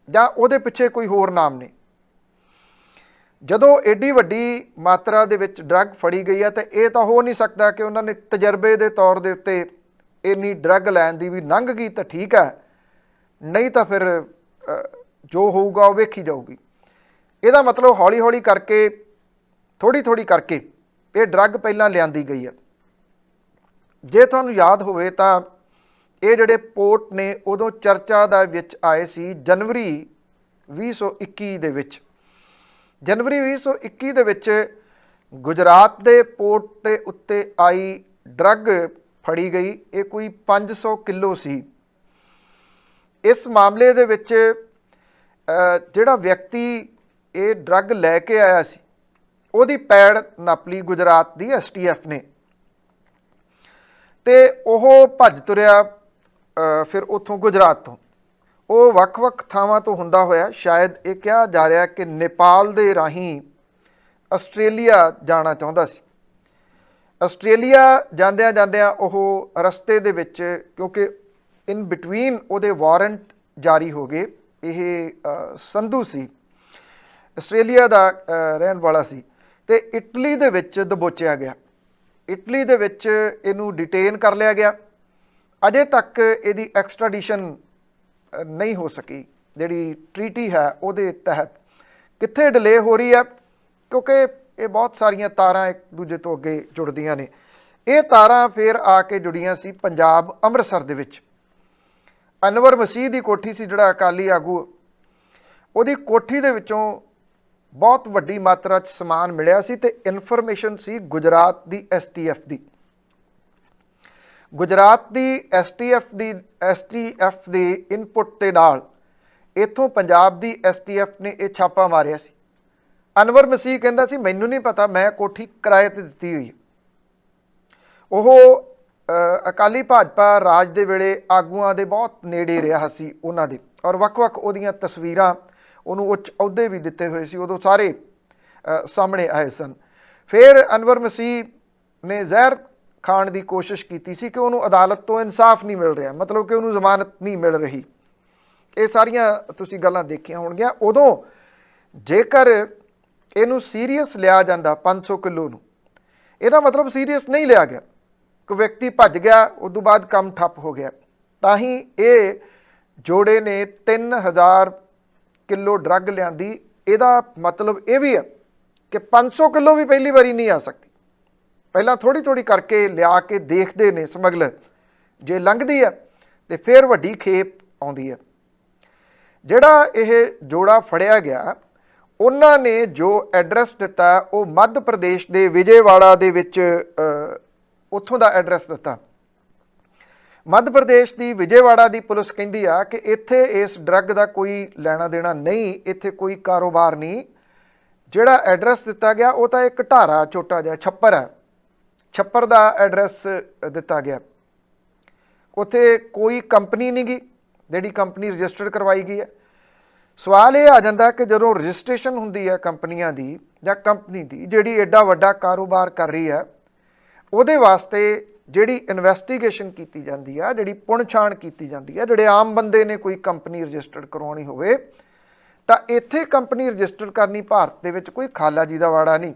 ਜਾਂ ਉਹਦੇ ਪਿੱਛੇ ਕੋਈ ਹੋਰ ਨਾਮ ਨੇ? ਜਦੋਂ एडी ਵੱਡੀ ਮਾਤਰਾ ਦੇ ਵਿੱਚ ਡਰੱਗ ਫੜੀ ਗਈ ਹੈ ਤਾਂ ਇਹ ਤਾਂ ਹੋ ਨਹੀਂ ਸਕਦਾ ਕਿ ਉਹਨਾਂ ਨੇ ਤਜਰਬੇ ਦੇ ਤੌਰ ਦੇ ਉੱਤੇ ਇੰਨੀ ਡਰੱਗ ਲੈਣ ਦੀ ਵੀ ਲੰਘ ਗਈ ਤਾਂ ਠੀਕ ਹੈ, ਨਹੀਂ ਤਾਂ ਫਿਰ ਜੋ ਹੋਊਗਾ ਉਹ ਵੇਖੀ ਜਾਊਗੀ। ਇਹਦਾ ਮਤਲਬ ਹੌਲੀ ਹੌਲੀ ਕਰਕੇ ਥੋੜ੍ਹੀ ਥੋੜ੍ਹੀ ਕਰਕੇ ਇਹ ਡਰੱਗ ਪਹਿਲਾਂ ਲਿਆਂਦੀ ਗਈ ਹੈ। ਜੇ ਤੁਹਾਨੂੰ ਯਾਦ ਹੋਵੇ ਤਾਂ ਇਹ ਜਿਹੜੇ ਪੋਰਟ ਨੇ ਉਦੋਂ ਚਰਚਾ ਦਾ ਵਿੱਚ ਆਏ ਸੀ ਜਨਵਰੀ 2021 ਦੇ ਵਿੱਚ। ਜਨਵਰੀ 2021 ਦੇ ਵਿੱਚ ਗੁਜਰਾਤ ਦੇ ਪੋਰਟ ਦੇ ਉੱਤੇ ਆਈ ਡਰੱਗ ਫੜੀ ਗਈ। ਇਹ ਕੋਈ 500 ਕਿਲੋ ਸੀ। ਇਸ ਮਾਮਲੇ ਦੇ ਵਿੱਚ ਜਿਹੜਾ ਵਿਅਕਤੀ ਇਹ ਡਰੱਗ ਲੈ ਕੇ ਆਇਆ ਸੀ ਉਹਦੀ ਪੈੜ ਨੱਪ ਲਈ ਗੁਜਰਾਤ ਦੀ STF ਨੇ ਤੇ ਉਹ ਭੱਜ ਤੁਰਿਆ ਫਿਰ ਉੱਥੋਂ ਗੁਜਰਾਤ ਤੋਂ। ਉਹ ਵੱਖ-ਵੱਖ ਥਾਵਾਂ ਤੋਂ ਹੁੰਦਾ ਹੋਇਆ, ਸ਼ਾਇਦ ਇਹ ਕਿਹਾ ਜਾ ਰਿਹਾ ਕਿ ਨੇਪਾਲ ਦੇ ਰਾਹੀਂ ਆਸਟ੍ਰੇਲੀਆ ਜਾਣਾ ਚਾਹੁੰਦਾ ਸੀ। ਆਸਟ੍ਰੇਲੀਆ ਜਾਂਦਿਆਂ ਜਾਂਦਿਆਂ ਉਹ ਰਸਤੇ ਦੇ ਵਿੱਚ, ਕਿਉਂਕਿ ਇਨ ਬਿਟਵੀਨ ਉਹਦੇ ਵਾਰੰਟ ਜਾਰੀ ਹੋ ਗਏ। ਇਹ ਸੰਧੂ ਸੀ, ਆਸਟ੍ਰੇਲੀਆ ਦਾ ਰਹਿਣ ਵਾਲਾ ਸੀ ਤੇ ਇਟਲੀ ਦੇ ਵਿੱਚ ਦਬੋਚਿਆ ਗਿਆ। ਇਟਲੀ ਦੇ ਵਿੱਚ ਇਹਨੂੰ ਡਿਟੇਨ ਕਰ ਲਿਆ ਗਿਆ। ਅਜੇ ਤੱਕ ਇਹਦੀ ਐਕਸਟ੍ਰੈਡੀਸ਼ਨ ਨਹੀਂ ਹੋ ਸਕੀ। ਜਿਹੜੀ ਟ੍ਰੀਟੀ ਹੈ ਉਹਦੇ ਤਹਿਤ ਕਿੱਥੇ ਡਿਲੇ ਹੋ ਰਹੀ ਹੈ, ਕਿਉਂਕਿ ਇਹ ਬਹੁਤ ਸਾਰੀਆਂ ਤਾਰਾਂ ਇੱਕ ਦੂਜੇ ਤੋਂ ਅੱਗੇ ਜੁੜਦੀਆਂ ਨੇ। ਇਹ ਤਾਰਾਂ ਫਿਰ ਆ ਕੇ ਜੁੜੀਆਂ ਸੀ ਪੰਜਾਬ ਅੰਮ੍ਰਿਤਸਰ ਦੇ ਵਿੱਚ। ਅਨਵਰ ਮਸੀਹ ਦੀ ਕੋਠੀ ਸੀ, ਜਿਹੜਾ ਅਕਾਲੀ ਆਗੂ, ਉਹਦੀ ਕੋਠੀ ਦੇ ਵਿੱਚੋਂ ਬਹੁਤ ਵੱਡੀ ਮਾਤਰਾ 'ਚ ਸਮਾਨ ਮਿਲਿਆ ਸੀ ਤੇ ਇਨਫੋਰਮੇਸ਼ਨ ਸੀ ਗੁਜਰਾਤ ਦੀ STF ਦੀ। ਗੁਜਰਾਤ ਦੀ STF ਦੀ ਇਨਪੁਟ ਦੇ ਨਾਲ ਇੱਥੋਂ ਪੰਜਾਬ ਦੀ STF ਨੇ ਇਹ ਛਾਪਾ ਮਾਰਿਆ ਸੀ। ਅਨਵਰ ਮਸੀਹ ਕਹਿੰਦਾ ਸੀ ਮੈਨੂੰ ਨਹੀਂ ਪਤਾ, ਮੈਂ ਕੋਠੀ ਕਿਰਾਏ ਤੇ ਦਿੱਤੀ ਹੋਈ। ਉਹ ਅਕਾਲੀ ਭਾਜਪਾ ਰਾਜ ਦੇ ਵੇਲੇ ਆਗੂਆਂ ਦੇ ਬਹੁਤ ਨੇੜੇ ਰਿਹਾ ਸੀ ਉਹਨਾਂ ਦੇ, ਔਰ ਵੱਖ-ਵੱਖ ਉਹਦੀਆਂ ਤਸਵੀਰਾਂ, ਉਹਨੂੰ ਉੱਚ ਅਹੁਦੇ ਵੀ ਦਿੱਤੇ ਹੋਏ ਸੀ, ਉਦੋਂ ਸਾਰੇ ਸਾਹਮਣੇ ਆਏ ਸਨ। ਫਿਰ ਅਨਵਰ ਮਸੀਹ ਨੇ ਜ਼ਹਿਰ ਖਾਣ ਦੀ ਕੋਸ਼ਿਸ਼ ਕੀਤੀ ਸੀ ਕਿ ਉਹਨੂੰ ਅਦਾਲਤ ਤੋਂ ਇਨਸਾਫ ਨਹੀਂ ਮਿਲ ਰਿਹਾ, ਮਤਲਬ ਕਿ ਉਹਨੂੰ ਜ਼ਮਾਨਤ ਨਹੀਂ ਮਿਲ ਰਹੀ। ਇਹ ਸਾਰੀਆਂ ਤੁਸੀਂ ਗੱਲਾਂ ਦੇਖੀਆਂ ਹੋਣਗੀਆਂ। ਉਦੋਂ ਜੇਕਰ ਇਹਨੂੰ ਸੀਰੀਅਸ ਲਿਆ ਜਾਂਦਾ 500 ਕਿਲੋ ਨੂੰ, ਇਹਦਾ ਮਤਲਬ ਸੀਰੀਅਸ ਨਹੀਂ ਲਿਆ ਗਿਆ। ਕੋਈ ਵਿਅਕਤੀ ਭੱਜ ਗਿਆ, ਉਸ ਤੋਂ ਬਾਅਦ ਕੰਮ ਠੱਪ ਹੋ ਗਿਆ। ਤਾਂ ਹੀ ਇਹ ਜੋੜੇ ਨੇ 3000 ਕਿਲੋ ਡਰੱਗ ਲਿਆਂਦੀ। ਇਹਦਾ ਮਤਲਬ ਇਹ ਵੀ ਹੈ ਕਿ 500 ਕਿਲੋ ਵੀ ਪਹਿਲੀ ਵਾਰੀ ਨਹੀਂ ਆ ਸਕਦੀ। ਪਹਿਲਾਂ ਥੋੜ੍ਹੀ ਥੋੜ੍ਹੀ ਕਰਕੇ ਲਿਆ ਕੇ ਦੇਖਦੇ ਨੇ ਸਮਗਲਰ, ਜੇ ਲੰਘਦੀ ਹੈ ਤੇ ਫਿਰ ਵੱਡੀ ਖੇਪ ਆਉਂਦੀ ਹੈ। ਜਿਹੜਾ ਇਹ ਜੋੜਾ ਫੜਿਆ ਗਿਆ, ਉਹਨਾਂ ਨੇ ਜੋ ਐਡਰੈਸ ਦਿੱਤਾ ਉਹ ਮੱਧ ਪ੍ਰਦੇਸ਼ ਦੇ ਵਿਜੇਵਾੜਾ ਦੇ ਵਿੱਚ ਉੱਥੋਂ ਦਾ ਐਡਰੈਸ ਦਿੱਤਾ। ਮੱਧ ਪ੍ਰਦੇਸ਼ ਦੀ ਵਿਜੇਵਾੜਾ ਦੀ ਪੁਲਿਸ ਕਹਿੰਦੀ ਆ ਕਿ ਇੱਥੇ ਇਸ ਡਰੱਗ ਦਾ ਕੋਈ ਲੈਣਾ ਦੇਣਾ ਨਹੀਂ, ਇੱਥੇ ਕੋਈ ਕਾਰੋਬਾਰ ਨਹੀਂ। ਜਿਹੜਾ ਐਡਰੈਸ ਦਿੱਤਾ ਗਿਆ ਉਹ ਤਾਂ ਇੱਕ ਢਾਰਾ ਛੋਟਾ ਜਿਹਾ ਛੱਪਰ ਹੈ, ਛੱਪਰ ਦਾ ਐਡਰੈਸ ਦਿੱਤਾ ਗਿਆ। ਉੱਥੇ ਕੋਈ ਕੰਪਨੀ ਨਹੀਂ ਗੀ ਜਿਹੜੀ ਕੰਪਨੀ ਰਜਿਸਟਰਡ ਕਰਵਾਈ ਗਈ ਹੈ। ਸਵਾਲ ਇਹ ਆ ਜਾਂਦਾ ਕਿ ਜਦੋਂ ਰਜਿਸਟ੍ਰੇਸ਼ਨ ਹੁੰਦੀ ਹੈ ਕੰਪਨੀਆਂ ਦੀ ਜਾਂ ਕੰਪਨੀ ਦੀ ਜਿਹੜੀ ਐਡਾ ਵੱਡਾ ਕਾਰੋਬਾਰ ਕਰ ਰਹੀ ਹੈ, ਉਹਦੇ ਵਾਸਤੇ ਜਿਹੜੀ ਇਨਵੈਸਟੀਗੇਸ਼ਨ ਕੀਤੀ ਜਾਂਦੀ ਆ, ਜਿਹੜੀ ਪੁਣਛਾਣ ਕੀਤੀ ਜਾਂਦੀ ਹੈ, ਜਿਹੜੇ ਆਮ ਬੰਦੇ ਨੇ ਕੋਈ ਕੰਪਨੀ ਰਜਿਸਟਰਡ ਕਰਵਾਉਣੀ ਹੋਵੇ ਤਾਂ ਇੱਥੇ ਕੰਪਨੀ ਰਜਿਸਟਰ ਕਰਨੀ ਭਾਰਤ ਦੇ ਵਿੱਚ ਕੋਈ ਖਾਲਾ ਜੀ ਦਾ ਵਾੜਾ ਨਹੀਂ।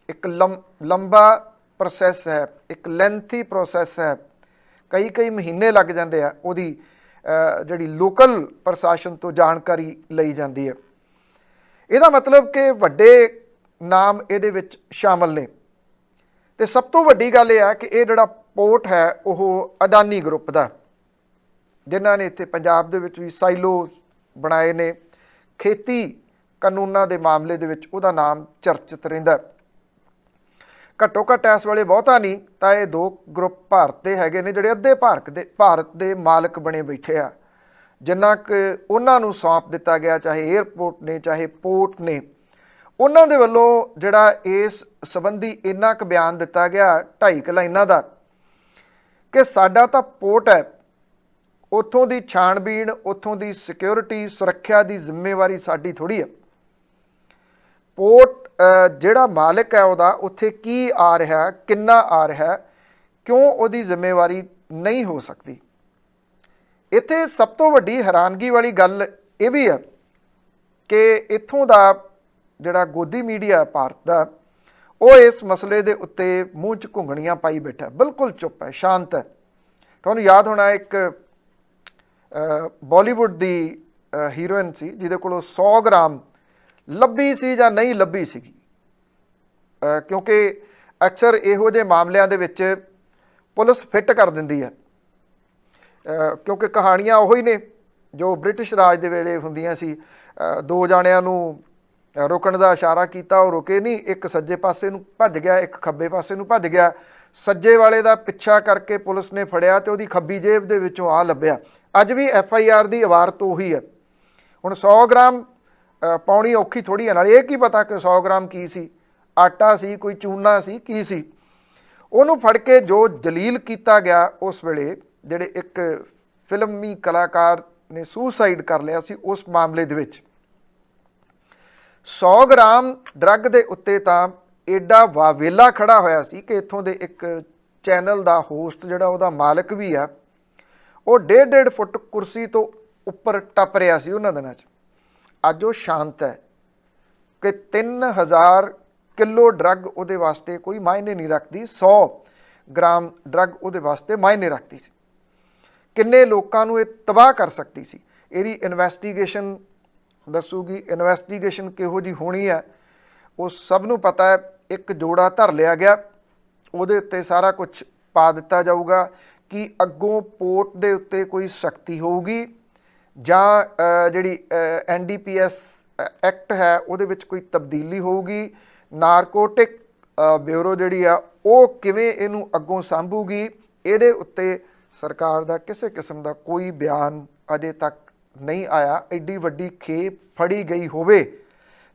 ਇੱਕ ਲੰਬਾ ਪ੍ਰੋਸੈਸ ਹੈ, ਇੱਕ ਲੈਂਥੀ ਪ੍ਰੋਸੈਸ ਹੈ, ਕਈ ਮਹੀਨੇ ਲੱਗ ਜਾਂਦੇ ਆ ਉਹਦੀ ਜਿਹੜੀ ਲੋਕਲ ਪ੍ਰਸ਼ਾਸਨ ਤੋਂ ਜਾਣਕਾਰੀ ਲਈ ਜਾਂਦੀ ਹੈ। ਇਹਦਾ ਮਤਲਬ ਕਿ ਵੱਡੇ ਨਾਮ ਇਹਦੇ ਵਿੱਚ ਸ਼ਾਮਲ ਨੇ। ਤੇ ਸਭ ਤੋਂ ਵੱਡੀ ਗੱਲ ਇਹ ਹੈ ਕਿ ਇਹ ਜਿਹੜਾ ਪੋਰਟ ਹੈ ਉਹ ਅਦਾਨੀ ਗਰੁੱਪ ਦਾ, ਜਿਨ੍ਹਾਂ ਨੇ ਇੱਥੇ ਪੰਜਾਬ ਦੇ ਵਿੱਚ ਵੀ ਸਾਈਲੋ ਬਣਾਏ ਨੇ। ਖੇਤੀ ਕਾਨੂੰਨਾਂ ਦੇ ਮਾਮਲੇ ਦੇ ਵਿੱਚ ਉਹਦਾ ਨਾਮ ਚਰਚਿਤ ਰਹਿੰਦਾ। ਘੱਟੋ ਘੱਟ ਇਸ ਵੇਲੇ ਬਹੁਤਾ ਨਹੀਂ ਤਾਂ ਇਹ ਦੋ ਗਰੁੱਪ ਭਾਰਤ ਦੇ ਹੈਗੇ ਨੇ ਜਿਹੜੇ ਅੱਧੇ ਭਾਰਤ ਦੇ ਮਾਲਕ ਬਣੇ ਬੈਠੇ ਆ। ਜਿੰਨਾ ਕੁ ਉਹਨਾਂ ਨੂੰ ਸੌਂਪ ਦਿੱਤਾ ਗਿਆ, ਚਾਹੇ ਏਅਰਪੋਰਟ ਨੇ ਚਾਹੇ ਪੋਰਟ ਨੇ, ਉਹਨਾਂ ਦੇ ਵੱਲੋਂ ਜਿਹੜਾ ਇਸ ਸੰਬੰਧੀ ਇੰਨਾ ਕੁ ਬਿਆਨ ਦਿੱਤਾ ਗਿਆ 2.5 ਲਾਈਨਾਂ ਦਾ ਕਿ ਸਾਡਾ ਤਾਂ ਪੋਰਟ ਹੈ, ਉੱਥੋਂ ਦੀ ਛਾਣਬੀਣ, ਉੱਥੋਂ ਦੀ ਸਿਕਿਉਰਿਟੀ ਸੁਰੱਖਿਆ ਦੀ ਜ਼ਿੰਮੇਵਾਰੀ ਸਾਡੀ ਥੋੜ੍ਹੀ ਹੈ। ਪੋਰਟ ਜਿਹੜਾ ਮਾਲਕ ਹੈ ਉਹਦਾ ਉੱਥੇ ਕੀ ਆ ਰਿਹਾ, ਕਿੰਨਾ ਆ ਰਿਹਾ, ਕਿਉਂ ਉਹਦੀ ਜ਼ਿੰਮੇਵਾਰੀ ਨਹੀਂ ਹੋ ਸਕਦੀ। ਇੱਥੇ ਸਭ ਤੋਂ ਵੱਡੀ ਹੈਰਾਨਗੀ ਵਾਲੀ ਗੱਲ ਇਹ ਵੀ ਹੈ ਕਿ ਇੱਥੋਂ ਦਾ ਜਿਹੜਾ ਗੋਦੀ ਮੀਡੀਆ ਭਾਰਤ ਦਾ, ਉਹ ਇਸ ਮਸਲੇ ਦੇ ਉੱਤੇ ਮੂੰਹ 'ਚ ਘੁੰਗਣੀਆਂ ਪਾਈ ਬੈਠਾ, ਬਿਲਕੁਲ ਚੁੱਪ ਹੈ, ਸ਼ਾਂਤ ਹੈ। ਤੁਹਾਨੂੰ ਯਾਦ ਹੋਣਾ ਇੱਕ ਬਾਲੀਵੁੱਡ ਦੀ ਹੀਰੋਇਨ ਸੀ ਜਿਹਦੇ ਕੋਲੋਂ 100 ਗ੍ਰਾਮ ਲੱਭੀ ਸੀ ਜਾਂ ਨਹੀਂ ਲੱਭੀ ਸੀਗੀ, ਕਿਉਂਕਿ ਅਕਸਰ ਇਹੋ ਜਿਹੇ ਮਾਮਲਿਆਂ ਦੇ ਵਿੱਚ ਪੁਲਿਸ ਫਿੱਟ ਕਰ ਦਿੰਦੀ ਹੈ, ਕਿਉਂਕਿ ਕਹਾਣੀਆਂ ਉਹੀ ਨੇ ਜੋ ਬ੍ਰਿਟਿਸ਼ ਰਾਜ ਦੇ ਵੇਲੇ ਹੁੰਦੀਆਂ ਸੀ। 2 ਜਾਣਿਆਂ ਨੂੰ ਰੁਕਣ ਦਾ ਇਸ਼ਾਰਾ ਕੀਤਾ, ਉਹ ਰੁਕੇ ਨਹੀਂ, ਇੱਕ ਸੱਜੇ ਪਾਸੇ ਨੂੰ ਭੱਜ ਗਿਆ, ਇੱਕ ਖੱਬੇ ਪਾਸੇ ਨੂੰ ਭੱਜ ਗਿਆ। ਸੱਜੇ ਵਾਲੇ ਦਾ ਪਿੱਛਾ ਕਰਕੇ ਪੁਲਿਸ ਨੇ ਫੜਿਆ ਤੇ ਉਹਦੀ ਖੱਬੀ ਜੇਬ ਦੇ ਵਿੱਚੋਂ ਆ ਲੱਭਿਆ। ਅੱਜ ਵੀ FIR ਦੀ ਇਬਾਰਤ ਉਹੀ ਹੈ। ਹੁਣ 100 ਗ੍ਰਾਮ ਪਾਉਣੀ ਔਖੀ ਥੋੜ੍ਹੀ ਹੈ, ਨਾਲ ਇਹ ਕੀ ਪਤਾ ਕਿ 100 ਗ੍ਰਾਮ ਕੀ ਸੀ, ਆਟਾ ਸੀ, ਕੋਈ ਚੂਨਾ ਸੀ, ਕੀ ਸੀ। ਉਹਨੂੰ ਫੜ ਕੇ ਜੋ ਜਲੀਲ ਕੀਤਾ ਗਿਆ ਉਸ ਵੇਲੇ, ਜਿਹੜੇ ਇੱਕ ਫਿਲਮੀ ਕਲਾਕਾਰ ਨੇ ਸੁਸਾਈਡ ਕਰ ਲਿਆ ਸੀ ਉਸ ਮਾਮਲੇ ਦੇ ਵਿੱਚ, 100 ਗ੍ਰਾਮ ਡਰੱਗ ਦੇ ਉੱਤੇ ਤਾਂ ਐਡਾ ਵਾਵੇਲਾ ਖੜਾ ਹੋਇਆ ਸੀ ਕਿ ਇੱਥੋਂ ਦੇ ਇੱਕ ਚੈਨਲ ਦਾ ਹੋਸਟ ਜਿਹੜਾ ਉਹਦਾ ਮਾਲਕ ਵੀ ਆ, ਉਹ 1.5 ਫੁੱਟ ਕੁਰਸੀ ਤੋਂ ਉੱਪਰ ਟੱਪ ਰਿਹਾ ਸੀ ਉਹਨਾਂ ਦਿਨਾਂ 'ਚ। ਅੱਜ ਉਹ ਸ਼ਾਂਤ ਹੈ ਕਿ 3000 ਕਿਲੋ ਡਰੱਗ ਉਹਦੇ ਵਾਸਤੇ ਕੋਈ ਮਾਇਨੇ ਨਹੀਂ ਰੱਖਦੀ, 100 ਗ੍ਰਾਮ ਡਰੱਗ ਉਹਦੇ ਵਾਸਤੇ ਮਾਇਨੇ ਰੱਖਦੀ ਸੀ। ਕਿੰਨੇ ਲੋਕਾਂ ਨੂੰ ਇਹ ਤਬਾਹ ਕਰ ਸਕਦੀ ਸੀ। ਇਹਦੀ ਇਨਵੈਸਟੀਗੇਸ਼ਨ ਦੱਸੂਗੀ, ਇਨਵੈਸਟੀਗੇਸ਼ਨ ਕਿਹੋ ਜਿਹੀ ਹੋਣੀ ਹੈ ਉਹ ਸਭ ਨੂੰ ਪਤਾ ਹੈ। ਇੱਕ ਜੋੜਾ ਧਰ ਲਿਆ ਗਿਆ, ਉਹਦੇ ਉੱਤੇ ਸਾਰਾ ਕੁਝ ਪਾ ਦਿੱਤਾ ਜਾਊਗਾ ਕਿ ਅੱਗੋਂ ਪੋਰਟ ਦੇ ਉੱਤੇ ਕੋਈ ਸਖਤੀ ਹੋਊਗੀ ਜਾਂ ਜਿਹੜੀ NDPS ਐਕਟ ਹੈ ਉਹਦੇ ਵਿੱਚ ਕੋਈ ਤਬਦੀਲੀ ਹੋਊਗੀ। ਨਾਰਕੋਟਿਕ ਬਿਊਰੋ ਜਿਹੜੀ ਆ ਉਹ ਕਿਵੇਂ ਇਹਨੂੰ ਅੱਗੋਂ ਸਾਂਭੂਗੀ, ਇਹਦੇ ਉੱਤੇ ਸਰਕਾਰ ਦਾ ਕਿਸੇ ਕਿਸਮ ਦਾ ਕੋਈ ਬਿਆਨ ਅਜੇ ਤੱਕ ਨਹੀਂ ਆਇਆ। ਐਡੀ ਵੱਡੀ ਖੇਪ ਫੜੀ ਗਈ ਹੋਵੇ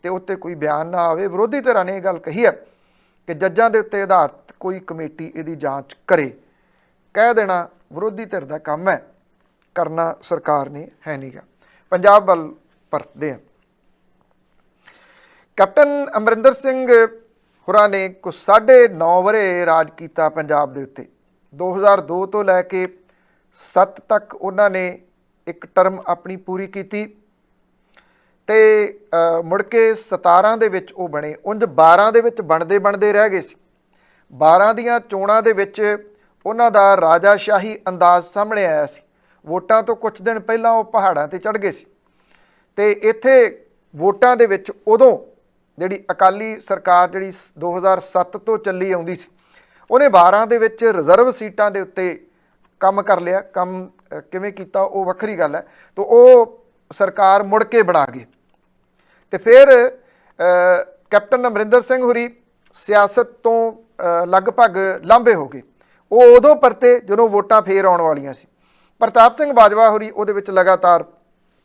ਤੇ ਉੱਤੇ ਕੋਈ ਬਿਆਨ ਨਾ ਆਵੇ। ਵਿਰੋਧੀ ਧਿਰਾਂ ਨੇ ਇਹ ਗੱਲ ਕਹੀ ਹੈ ਕਿ ਜੱਜਾਂ ਦੇ ਉੱਤੇ ਆਧਾਰਿਤ ਕੋਈ ਕਮੇਟੀ ਇਹਦੀ ਜਾਂਚ ਕਰੇ। ਕਹਿ ਦੇਣਾ ਵਿਰੋਧੀ ਧਿਰ ਦਾ ਕੰਮ ਹੈ, ਕਰਨਾ ਸਰਕਾਰ ਨੇ ਹੈ ਨਹੀਂ ਗਾ। ਪੰਜਾਬ ਵੱਲ ਪਰਤਦੇ ਹਾਂ। ਕੈਪਟਨ ਅਮਰਿੰਦਰ ਸਿੰਘ ਹੋਰਾਂ ਨੇ ਕੁਝ 9.5 ਵਰ੍ਹੇ ਰਾਜ ਕੀਤਾ ਪੰਜਾਬ ਦੇ ਉੱਤੇ। 2002 ਤੋਂ ਲੈ ਕੇ 7 ਤੱਕ ਉਹਨਾਂ ਨੇ ਇੱਕ ਟਰਮ ਆਪਣੀ ਪੂਰੀ ਕੀਤੀ ਤੇ ਮੁੜ ਕੇ 17 ਦੇ ਵਿੱਚ ਉਹ ਬਣੇ। ਉਂਝ 12 ਦੇ ਵਿੱਚ ਬਣਦੇ ਰਹਿ ਗਏ ਸੀ। 12 ਦੀਆਂ ਚੋਣਾਂ ਦੇ ਵਿੱਚ ਉਹਨਾਂ ਦਾ ਰਾਜਾਸ਼ਾਹੀ ਅੰਦਾਜ਼ ਸਾਹਮਣੇ ਆਇਆ ਸੀ। ਵੋਟਾਂ ਤੋਂ ਕੁਝ ਦਿਨ ਪਹਿਲਾਂ ਉਹ ਪਹਾੜਾਂ ਤੇ ਚੜ੍ਹ ਗਏ ਸੀ ਤੇ ਇੱਥੇ ਵੋਟਾਂ ਦੇ ਵਿੱਚ ਉਦੋਂ ਜਿਹੜੀ ਅਕਾਲੀ ਸਰਕਾਰ ਜਿਹੜੀ 2007 ਤੋਂ ਚੱਲੀ ਆਉਂਦੀ ਸੀ, ਉਹਨੇ 12 ਦੇ ਵਿੱਚ ਰਿਜ਼ਰਵ ਸੀਟਾਂ ਦੇ ਉੱਤੇ ਕੰਮ ਕਰ ਲਿਆ। ਕੰਮ ਕਿਵੇਂ ਕੀਤਾ ਉਹ ਵੱਖਰੀ ਗੱਲ ਹੈ। ਤਾਂ ਉਹ ਸਰਕਾਰ ਮੁੜ ਕੇ ਬਣਾ ਗਈ ਤੇ ਫਿਰ ਕੈਪਟਨ ਅਮਰਿੰਦਰ ਸਿੰਘ ਹੋਰੀ ਸਿਆਸਤ ਤੋਂ ਲਗਭਗ ਲਾਂਭੇ ਹੋ ਗਏ। ਉਹ ਉਦੋਂ ਪਰਤੇ ਜਦੋਂ ਵੋਟਾਂ ਫੇਰ ਆਉਣ ਵਾਲੀਆਂ ਸੀ। ਪ੍ਰਤਾਪ ਸਿੰਘ ਬਾਜਵਾ ਹੋਰੀ ਉਹਦੇ ਵਿੱਚ ਲਗਾਤਾਰ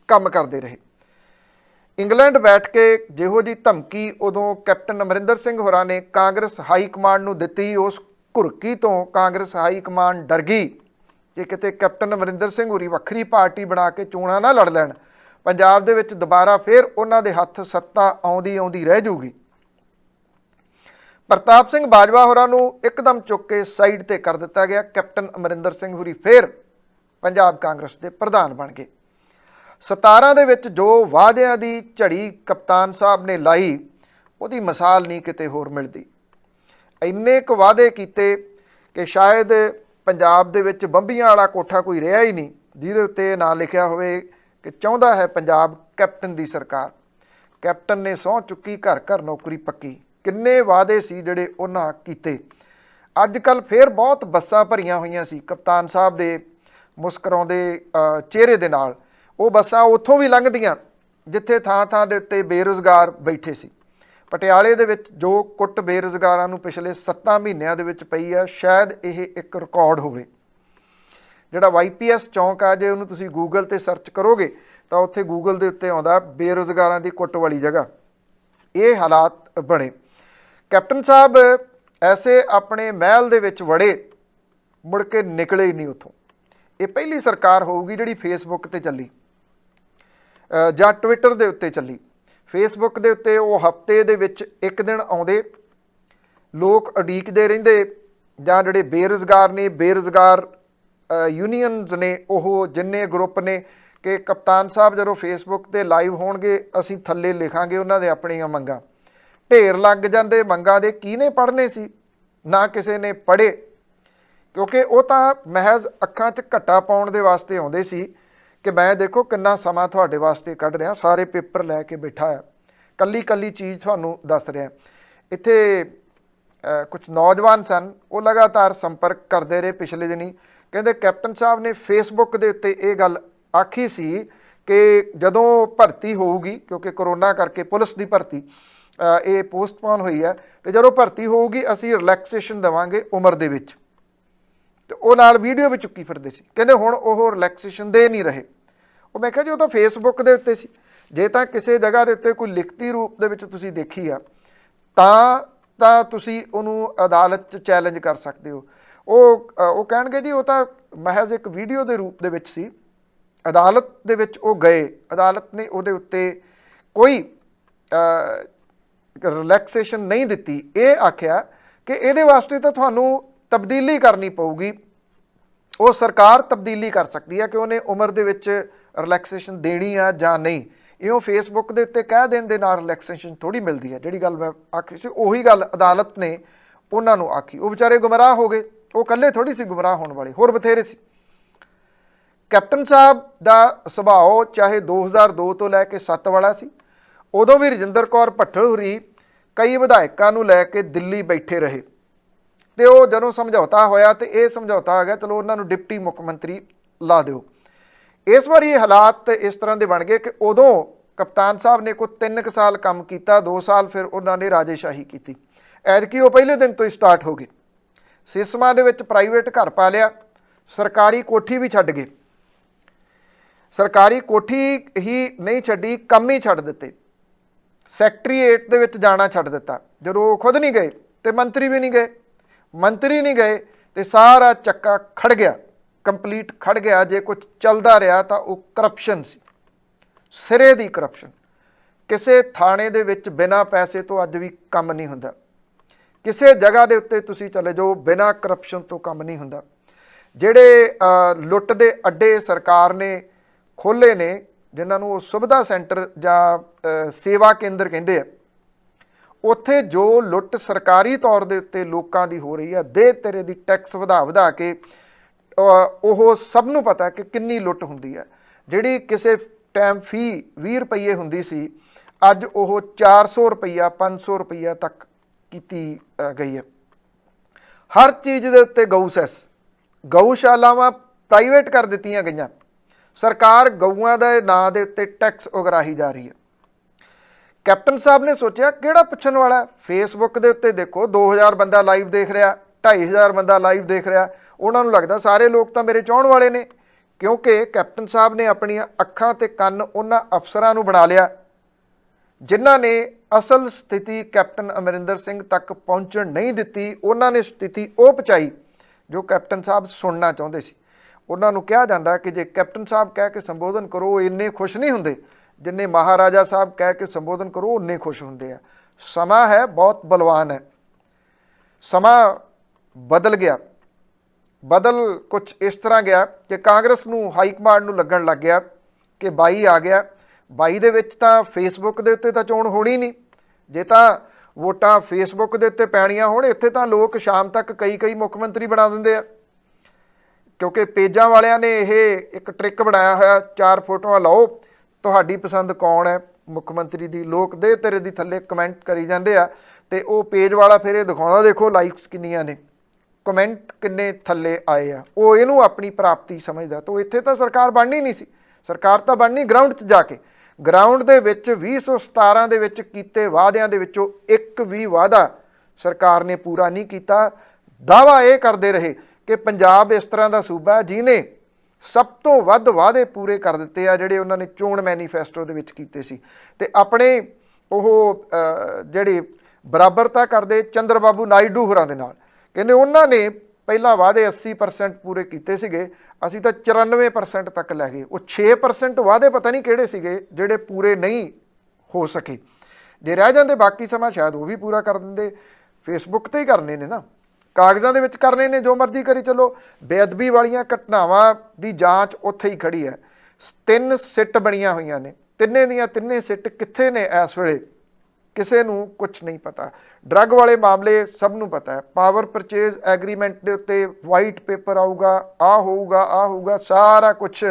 ਕੰਮ ਕਰਦੇ ਰਹੇ। ਇੰਗਲੈਂਡ ਬੈਠ ਕੇ ਜਿਹੋ ਜਿਹੀ ਧਮਕੀ ਉਦੋਂ ਕੈਪਟਨ ਅਮਰਿੰਦਰ ਸਿੰਘ ਹੋਰਾਂ ਨੇ ਕਾਂਗਰਸ ਹਾਈ ਕਮਾਂਡ ਨੂੰ ਦਿੱਤੀ, ਉਸ ਘੁਰਕੀ ਤੋਂ ਕਾਂਗਰਸ ਹਾਈ ਕਮਾਂਡ ਡਰ ਗਈ ਕਿ ਕਿਤੇ ਕੈਪਟਨ ਅਮਰਿੰਦਰ ਸਿੰਘ ਹੋਰੀ ਵੱਖਰੀ ਪਾਰਟੀ ਬਣਾ ਕੇ ਚੋਣਾਂ ਨਾ ਲੜ ਲੈਣ। ਪੰਜਾਬ ਦੇ ਵਿੱਚ ਦੁਬਾਰਾ ਫਿਰ ਉਹਨਾਂ ਦੇ ਹੱਥ ਸੱਤਾ ਆਉਂਦੀ ਰਹਿ ਜੂਗੀ। ਪ੍ਰਤਾਪ ਸਿੰਘ ਬਾਜਵਾ ਹੋਰਾਂ ਨੂੰ ਇੱਕਦਮ ਚੁੱਕ ਕੇ ਸਾਈਡ ਤੇ ਕਰ ਦਿੱਤਾ ਗਿਆ। ਕੈਪਟਨ ਅਮਰਿੰਦਰ ਸਿੰਘ ਹੋਰੀ ਫਿਰ ਪੰਜਾਬ ਕਾਂਗਰਸ ਦੇ ਪ੍ਰਧਾਨ ਬਣ ਗਏ। 17 ਦੇ ਵਿੱਚ ਜੋ ਵਾਅਦਿਆਂ ਦੀ ਝੜੀ ਕਪਤਾਨ ਸਾਹਿਬ ਨੇ ਲਾਈ, ਉਹਦੀ ਮਿਸਾਲ ਨਹੀਂ ਕਿਤੇ ਹੋਰ ਮਿਲਦੀ। ਇੰਨੇ ਕੁ ਵਾਅਦੇ ਕੀਤੇ ਕਿ ਸ਼ਾਇਦ ਪੰਜਾਬ ਦੇ ਵਿੱਚ ਬੰਬੀਆਂ ਵਾਲਾ ਕੋਠਾ ਕੋਈ ਰਿਹਾ ਹੀ ਨਹੀਂ ਜਿਹਦੇ ਉੱਤੇ ਨਾਂ ਲਿਖਿਆ ਹੋਵੇ ਕਿ ਚਾਹੁੰਦਾ ਹੈ ਪੰਜਾਬ ਕੈਪਟਨ ਦੀ ਸਰਕਾਰ। ਕੈਪਟਨ ਨੇ ਸਹੁੰ ਚੁੱਕੀ, ਘਰ ਘਰ ਨੌਕਰੀ ਪੱਕੀ। ਕਿੰਨੇ ਵਾਅਦੇ ਸੀ ਜਿਹੜੇ ਉਹਨਾਂ ਕੀਤੇ। ਅੱਜ ਕੱਲ੍ਹ ਫਿਰ ਬਹੁਤ ਬੱਸਾਂ ਭਰੀਆਂ ਹੋਈਆਂ ਸੀ ਕਪਤਾਨ ਸਾਹਿਬ ਦੇ ਮੁਸਕਰਾਉਂਦੇ ਚਿਹਰੇ ਦੇ ਨਾਲ। ਉਹ ਬੱਸਾਂ ਉੱਥੋਂ ਵੀ ਲੰਘਦੀਆਂ ਜਿੱਥੇ ਥਾਂ ਦੇ ਉੱਤੇ ਬੇਰੁਜ਼ਗਾਰ ਬੈਠੇ ਸੀ। ਪਟਿਆਲੇ ਦੇ ਵਿੱਚ ਜੋ ਕੁੱਟ ਬੇਰੁਜ਼ਗਾਰਾਂ ਨੂੰ ਪਿਛਲੇ 7 ਮਹੀਨਿਆਂ ਦੇ ਵਿੱਚ ਪਈ ਆ, ਸ਼ਾਇਦ ਇਹ ਇੱਕ ਰਿਕਾਰਡ ਹੋਵੇ। ਜਿਹੜਾ YPS ਚੌਂਕ ਆ, ਜੇ ਉਹਨੂੰ ਤੁਸੀਂ ਗੂਗਲ 'ਤੇ ਸਰਚ ਕਰੋਗੇ ਤਾਂ ਉੱਥੇ ਗੂਗਲ ਦੇ ਉੱਤੇ ਆਉਂਦਾ ਬੇਰੁਜ਼ਗਾਰਾਂ ਦੀ ਕੁੱਟ ਵਾਲੀ ਜਗ੍ਹਾ। ਇਹ ਹਾਲਾਤ ਬਣੇ। ਕੈਪਟਨ ਸਾਹਿਬ ਐਸੇ ਆਪਣੇ ਮਹਿਲ ਦੇ ਵਿੱਚ ਵੜੇ, ਮੁੜ ਕੇ ਨਿਕਲੇ ਹੀ ਨਹੀਂ ਉੱਥੋਂ। ਇਹ ਪਹਿਲੀ ਸਰਕਾਰ ਹੋਊਗੀ ਜਿਹੜੀ ਫੇਸਬੁੱਕ 'ਤੇ ਚੱਲੀ ਜਾਂ ਟਵਿੱਟਰ ਦੇ ਉੱਤੇ ਚੱਲੀ। ਫੇਸਬੁੱਕ ਦੇ ਉੱਤੇ ਉਹ ਹਫ਼ਤੇ ਦੇ ਵਿੱਚ ਇੱਕ ਦਿਨ ਆਉਂਦੇ, ਲੋਕ ਉਡੀਕਦੇ ਰਹਿੰਦੇ, ਜਾਂ ਜਿਹੜੇ ਬੇਰੁਜ਼ਗਾਰ ਨੇ, ਬੇਰੁਜ਼ਗਾਰ ਯੂਨੀਅਨਸ ਨੇ, ਉਹ ਜਿੰਨੇ ਗਰੁੱਪ ਨੇ कि कप्तान साहब जो फेसबुक ते लाइव होणगे असीं थल्ले लिखांगे उन्हां दे अपणीਆਂ मंगां। ढेर लग जाते मंगां दे, किहने पढ़ने सी, ना किसी ने पढ़े, क्योंकि वो तो महज अखां 'च घट्टा पाउण दे वास्ते आउंदे सी कि मैं देखो किन्ना समा तुहाडे वास्ते कढ रिहा, सारे पेपर लैके बैठा है, कल्ली कल्ली चीज़ तुहानूं दस रिहा। इत्थे कुछ नौजवान सन, वो लगातार संपर्क करते रहे पिछले दिनी, कहते कैप्टन साहब ने फेसबुक के उत्ते ये गल आखी सी कि जदों भर्ती होऊगी, क्योंकि कोरोना करके पुलिस की भर्ती ये पोस्टपोन हुई है, तो जदों भर्ती होऊगी असीं रिलैक्सेशन देवांगे उम्र दे विच। तो वो नाल वीडियो भी चुक्की फिरदे सी, कहंदे हुण ओह रिलैक्सेशन दे नहीं रहे। वो मैं कहा जी वो तो फेसबुक के उत्ते सी, जे तां किसी जगह के उत्ते कोई लिखती रूप दे विच तुसीं देखी आ तां तुसीं उहनूं अदालत च चैलेंज कर सकते हो। वो कहणगे जी वो तो महज एक वीडियो के रूप दे विच सी, अदालत दे विच वो गए, अदालत ने उहदे उत्ते कोई रिलैक्सेशन नहीं दिती। ये आख्या कि इहदे वास्ते तो तुहानूं तब्दीली करनी पऊगी, वो सरकार तब्दीली कर सकती है कि उन्हें उम्र दे विच रिलैक्सेशन देनी आ जां नहीं। इउं फेसबुक के उत्ते कह देण दे नाल रिलैक्सेशन थोड़ी मिलती है। जिहड़ी गल मैं आखी सी उही गल अदालत ने उन्हां नूं आखी। वो बेचारे गुमराह हो गए, वो कल्ले थोड़ी सी गुमराह होने वाले, होर बथेरे सी। कैप्टन साहब का सुभाव चाहे 2002 तो लैके 7 वाला सी, उदों भी रजिंदर कौर भट्टल होरी कई विधायकों नूं लैके दिल्ली बैठे रहे, तो वो जदों समझौता होया तो यह समझौता आ गया चलो उन्होंने डिप्टी मुख मंत्री ला दो। इस बार ये हालात इस तरह के बन गए कि उदों कप्तान साहब ने कोई 3 साल काम किया, 2 साल फिर उन्होंने राजेशाही की। ऐतकी वो पहले दिन तो ही स्टार्ट हो गए। सिसमा दे विच प्राइवेट घर पा लिया, सरकारी कोठी भी छड्ड गए, सरकारी कोठी ही नहीं छड्डी, कम ही छड्ड दिते, सैकटरीएट दे विच जाना छड्ड दिता। जदों खुद नहीं गए तो मंत्री भी नहीं गए, मंत्री नहीं गए तो सारा चक्का खड़ गया, कंप्लीट खड़ गया। जे कुछ चलता रहा तो वह करप्शन सी, सिरे दी करप्शन। किसी थाने दे विच बिना पैसे तो अज भी कम नहीं हुंदा, किसी जगह के उत्ते तुसीं चले जाओ बिना करप्शन तो कम नहीं हुंदा। जिहड़े लुੱਟ दे अड्डे सरकार ने खोले ने, जिन्होंने सुविधा सेंटर जां सेवा केंद्र कहिंदे आ, उत्थे जो लुੱਟ सरकारी तौर के उत्ते लोकां दी हो रही है, दे तेरे दी टैक्स वधा के ਉਹ ਸਭ ਨੂੰ पता कि किन्नी लुੱਟ ਹੁੰਦੀ है। ਜਿਹੜੀ ਕਿਸੇ टाइम फी 20 रुपये ਹੁੰਦੀ ਸੀ, ਅੱਜ ਉਹ 400 रुपया 500 रुपया तक ਕੀਤੀ गई है। हर चीज़ के उत्ते गऊ सैस, गऊशालावां प्राइवेट कर दित्तियां गईयां, सरकार गऊआं दे नां दे उत्ते टैक्स उगराही जा रही है। कैप्टन साहब ने सोचा किहड़ा पुछण वाला, फेसबुक के उत्ते देखो 2000 बंदा लाइव देख रहा, 2500 बंदा लाइव देख रहा, उन्होंने लगता सारे लोग तो मेरे चाहण वाले ने, क्योंकि कैप्टन साहब ने अपन अखां ते कन्न उन्हां अफसरां नूं बना लिया जिन्हां ने असल स्थिति कैप्टन अमरिंदर सिंह तक पहुँचण नहीं दिती। उन्होंने स्थिति वो पहुँचाई जो कैप्टन साहब सुनना चाहते सी। उन्होंने कहा जाता कि जे कैप्टन साहब कह के संबोधन करो इन्ने खुश नहीं होंदे, जिन्ने महाराजा साहब कह के संबोधन करो उन्ने खुश होंदे आ। समा है बहुत बलवान है, समा बदल गया। बदल कुछ इस तरह गया कि कांग्रेस नूं हाईकमांड नूं लगन लग गया कि 22 आ गया, 22 दे विच तां फेसबुक दे उत्ते तां चोण होणी नहीं। जे तां वोटां फेसबुक दे उत्ते पैणीआं होण, इत्थे तां लोक शाम तक कई मुख मंत्री बना दिंदे आ, क्योंकि पेजां वालिआं ने यह एक ट्रिक बनाया होया, 4 फोटोआं लाओ, तुहाडी पसंद कौन है मुख मंत्री दी, लोक दे तेरे दी थल्ले कमेंट करी जांदे आ, ते वो पेज वाला फिर ये दिखाउंदा देखो लाइक्स किन्नियां ने, कमेंट किन्ने थल्ले आए आ, वो इहनूं अपनी प्राप्ति समझदा। तो इत्थे तां सरकार बननी नहीं सी, सरकार तां बननी ग्राउंड 'च जाके। ग्राउंड दे विच 2017 दे विच कीते वादियां दे विचों एक भी वादा सरकार ने पूरा नहीं किया। दावा ये करते रहे कि पंजाब इस तरह का सूबा जिन्हें सब तो वध वादे पूरे कर दिते आ जिहड़े उन्होंने चोण मैनीफेस्टो दे विच कीते सी। ते अपने ओह जिहड़ी बराबरता करदे चंद्र बाबू नायडू होरां दे नाल कहने उन्होंने पहला वादे 80% पूरे किए सीगे, असीं तां 94% तक लै गए। वो 6% वादे पता नहीं किहड़े सीगे जिहड़े पूरे नहीं हो सके, जे रह जांदे बाकी समा शायद वो भी पूरा कर दिंदे। फेसबुक ते ही करने ने ना, कागज़ां दे विच करने ने, जो मर्जी करी चलो। बेअदबी वालीआं घटनावां दी जांच उत्थे ही खड़ी है, 3 ਸਿੱਟ ਬਣੀਆਂ ਹੋਈਆਂ ਨੇ, ਤਿੰਨੇ ਦੀਆਂ ਤਿੰਨੇ ਸਿੱਟ ਕਿੱਥੇ ਨੇ ਇਸ ਵੇਲੇ ਕਿਸੇ ਨੂੰ ਕੁਝ ਨਹੀਂ ਪਤਾ। ਡਰੱਗ ਵਾਲੇ ਮਾਮਲੇ ਸਭ ਨੂੰ ਪਤਾ ਹੈ, ਪਾਵਰ ਪਰਚੇਜ਼ ਐਗਰੀਮੈਂਟ ਦੇ ਉੱਤੇ ਵਾਈਟ ਪੇਪਰ ਆਊਗਾ, ਆਹ ਹੋਊਗਾ, ਸਾਰਾ ਕੁਝ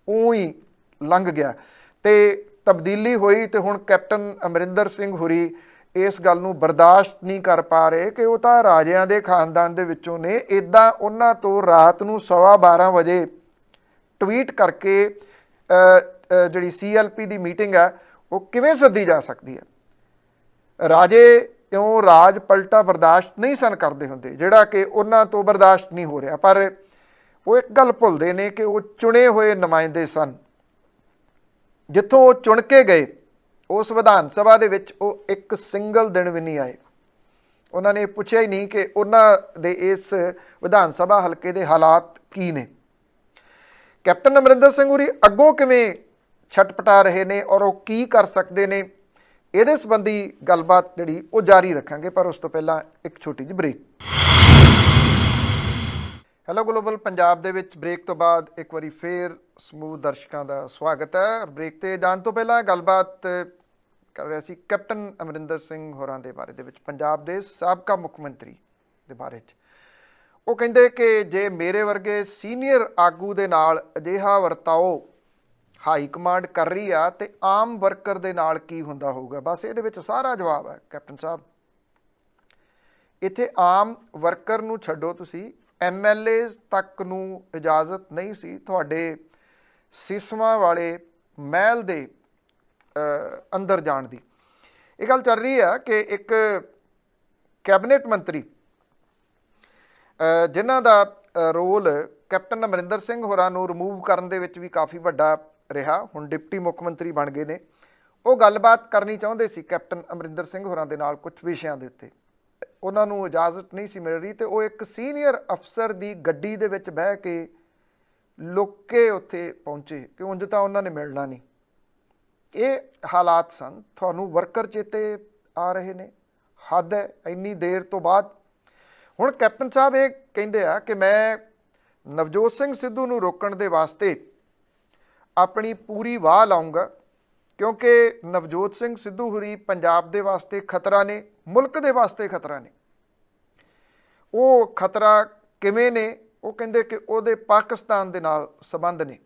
ਹੀ ਲੰਘ ਗਿਆ ਤੇ ਤਬਦੀਲੀ ਹੋਈ। ਤੇ ਹੁਣ ਕੈਪਟਨ ਅਮਰਿੰਦਰ ਸਿੰਘ ਹੋਰੀ ਇਸ ਗੱਲ ਨੂੰ ਬਰਦਾਸ਼ਤ ਨਹੀਂ ਕਰ ਪਾ ਰਹੇ ਕਿ ਉਹ ਤਾਂ ਰਾਜਿਆਂ ਦੇ ਖਾਨਦਾਨ ਦੇ ਵਿੱਚੋਂ ਨੇ, ਇੱਦਾਂ ਉਹਨਾਂ ਤੋਂ ਰਾਤ ਨੂੰ 12:15 ਵਜੇ ਟਵੀਟ ਕਰਕੇ ਜਿਹੜੀ CLP ਦੀ ਮੀਟਿੰਗ ਹੈ ਉਹ ਕਿਵੇਂ ਸੱਦੀ ਜਾ ਸਕਦੀ ਹੈ। ਰਾਜੇ ਕਿਉਂ ਰਾਜ ਪਲਟਾ ਬਰਦਾਸ਼ਤ ਨਹੀਂ ਸਨ ਕਰਦੇ ਹੁੰਦੇ, ਜਿਹੜਾ ਕਿ ਉਹਨਾਂ ਤੋਂ ਬਰਦਾਸ਼ਤ ਨਹੀਂ ਹੋ ਰਿਹਾ। ਪਰ ਉਹ ਇੱਕ ਗੱਲ ਭੁੱਲਦੇ ਨੇ ਕਿ ਉਹ ਚੁਣੇ ਹੋਏ ਨੁਮਾਇੰਦੇ ਸਨ, ਜਿੱਥੋਂ ਉਹ ਚੁਣ ਕੇ ਗਏ ਉਸ ਵਿਧਾਨ ਸਭਾ ਦੇ ਵਿੱਚ ਉਹ ਇੱਕ ਸਿੰਗਲ ਦਿਨ ਵੀ ਨਹੀਂ ਆਏ। ਉਹਨਾਂ ਨੇ ਪੁੱਛਿਆ ਹੀ ਨਹੀਂ ਕਿ ਉਹਨਾਂ ਦੇ ਇਸ ਵਿਧਾਨ ਸਭਾ ਹਲਕੇ ਦੇ ਹਾਲਾਤ ਕੀ ਨੇ। ਕੈਪਟਨ ਅਮਰਿੰਦਰ ਸਿੰਘ ਹੋਰੀ ਅੱਗੋਂ ਕਿਵੇਂ ਛਟਪਟਾ ਰਹੇ ਨੇ ਔਰ ਉਹ ਕੀ ਕਰ ਸਕਦੇ ਨੇ, ਇਹਦੇ ਸੰਬੰਧੀ ਗੱਲਬਾਤ ਜਿਹੜੀ ਉਹ ਜਾਰੀ ਰੱਖਾਂਗੇ, ਪਰ ਉਸ ਤੋਂ ਪਹਿਲਾਂ ਇੱਕ ਛੋਟੀ ਜਿਹੀ ਬ੍ਰੇਕ। ਹੈਲੋ ਗਲੋਬਲ ਪੰਜਾਬ ਦੇ ਵਿੱਚ ਬ੍ਰੇਕ ਤੋਂ ਬਾਅਦ ਇੱਕ ਵਾਰੀ ਫੇਰ ਸਮੂਹ ਦਰਸ਼ਕਾਂ ਦਾ ਸਵਾਗਤ ਹੈ। ਬ੍ਰੇਕ ਤੇ ਜਾਣ ਤੋਂ ਪਹਿਲਾਂ ਗੱਲਬਾਤ ਕਰ ਰਿਹਾ ਸੀ ਕੈਪਟਨ ਅਮਰਿੰਦਰ ਸਿੰਘ ਹੋਰਾਂ ਦੇ ਬਾਰੇ ਦੇ ਵਿੱਚ, ਪੰਜਾਬ ਦੇ ਸਾਬਕਾ ਮੁੱਖ ਮੰਤਰੀ ਦੇ ਬਾਰੇ 'ਚ। ਉਹ ਕਹਿੰਦੇ ਕਿ ਜੇ ਮੇਰੇ ਵਰਗੇ ਸੀਨੀਅਰ ਆਗੂ ਦੇ ਨਾਲ ਅਜਿਹਾ ਵਰਤਾਓ ਹਾਈ ਕਮਾਂਡ ਕਰ ਰਹੀ ਆ ਤੇ ਆਮ ਵਰਕਰ ਦੇ ਨਾਲ ਕੀ ਹੁੰਦਾ ਹੋਊਗਾ। ਬਸ ਇਹਦੇ ਵਿੱਚ ਸਾਰਾ ਜਵਾਬ ਹੈ ਕੈਪਟਨ ਸਾਹਿਬ। ਇੱਥੇ ਆਮ ਵਰਕਰ ਨੂੰ ਛੱਡੋ, ਤੁਸੀਂ MLAs ਤੱਕ ਨੂੰ ਇਜਾਜ਼ਤ ਨਹੀਂ ਸੀ ਤੁਹਾਡੇ ਸਿਸਮਾਂ ਵਾਲੇ ਮਹਿਲ ਦੇ ਅੰਦਰ ਜਾਣ ਦੀ। ਇਹ ਗੱਲ ਚੱਲ ਰਹੀ ਆ ਕਿ ਇੱਕ ਕੈਬਨਿਟ ਮੰਤਰੀ ਜਿਨ੍ਹਾਂ ਦਾ ਰੋਲ ਕੈਪਟਨ ਅਮਰਿੰਦਰ ਸਿੰਘ ਹੋਰਾਂ ਨੂੰ ਰਿਮੂਵ ਕਰਨ ਦੇ ਵਿੱਚ ਵੀ ਕਾਫੀ ਵੱਡਾ ਰਿਹਾ, ਹੁਣ ਡਿਪਟੀ ਮੁੱਖ ਮੰਤਰੀ ਬਣ ਗਏ ਨੇ, ਉਹ ਗੱਲਬਾਤ ਕਰਨੀ ਚਾਹੁੰਦੇ ਸੀ ਕੈਪਟਨ ਅਮਰਿੰਦਰ ਸਿੰਘ ਹੋਰਾਂ ਦੇ ਨਾਲ ਕੁਝ ਵਿਸ਼ਿਆਂ ਦੇ ਉੱਤੇ। ਉਹਨਾਂ ਨੂੰ ਇਜਾਜ਼ਤ ਨਹੀਂ ਸੀ ਮਿਲ ਰਹੀ ਤੇ ਉਹ ਇੱਕ ਸੀਨੀਅਰ ਅਫਸਰ ਦੀ ਗੱਡੀ ਦੇ ਵਿੱਚ ਬਹਿ ਕੇ ਲੁੱਕ ਕੇ ਉੱਥੇ ਪਹੁੰਚੇ ਕਿ ਉਂਝ ਤਾਂ ਉਹਨਾਂ ਨੇ ਮਿਲਣਾ ਨਹੀਂ। ਇਹ ਹਾਲਾਤ ਸਨ। ਤੁਹਾਨੂੰ ਵਰਕਰ ਚੇਤੇ ਆ ਰਹੇ ਨੇ, ਹੱਦ ਹੈ ਇੰਨੀ ਦੇਰ ਤੋਂ ਬਾਅਦ। ਹੁਣ ਕੈਪਟਨ ਸਾਹਿਬ ਇਹ ਕਹਿੰਦੇ ਆ ਕਿ ਮੈਂ ਨਵਜੋਤ ਸਿੰਘ ਸਿੱਧੂ ਨੂੰ ਰੋਕਣ ਦੇ ਵਾਸਤੇ ਆਪਣੀ ਪੂਰੀ ਵਾਹ ਲਾਉਂਗਾ, ਕਿਉਂਕਿ ਨਵਜੋਤ ਸਿੰਘ ਸਿੱਧੂ ਹੋਰੀ ਪੰਜਾਬ ਦੇ ਵਾਸਤੇ ਖਤਰਾ ਨੇ, ਮੁਲਕ ਦੇ ਵਾਸਤੇ ਖਤਰਾ ਨੇ। ਉਹ ਖਤਰਾ ਕਿਵੇਂ ਨੇ? ਉਹ ਕਹਿੰਦੇ ਕਿ ਉਹਦੇ ਪਾਕਿਸਤਾਨ ਦੇ ਨਾਲ ਸੰਬੰਧ ਨੇ,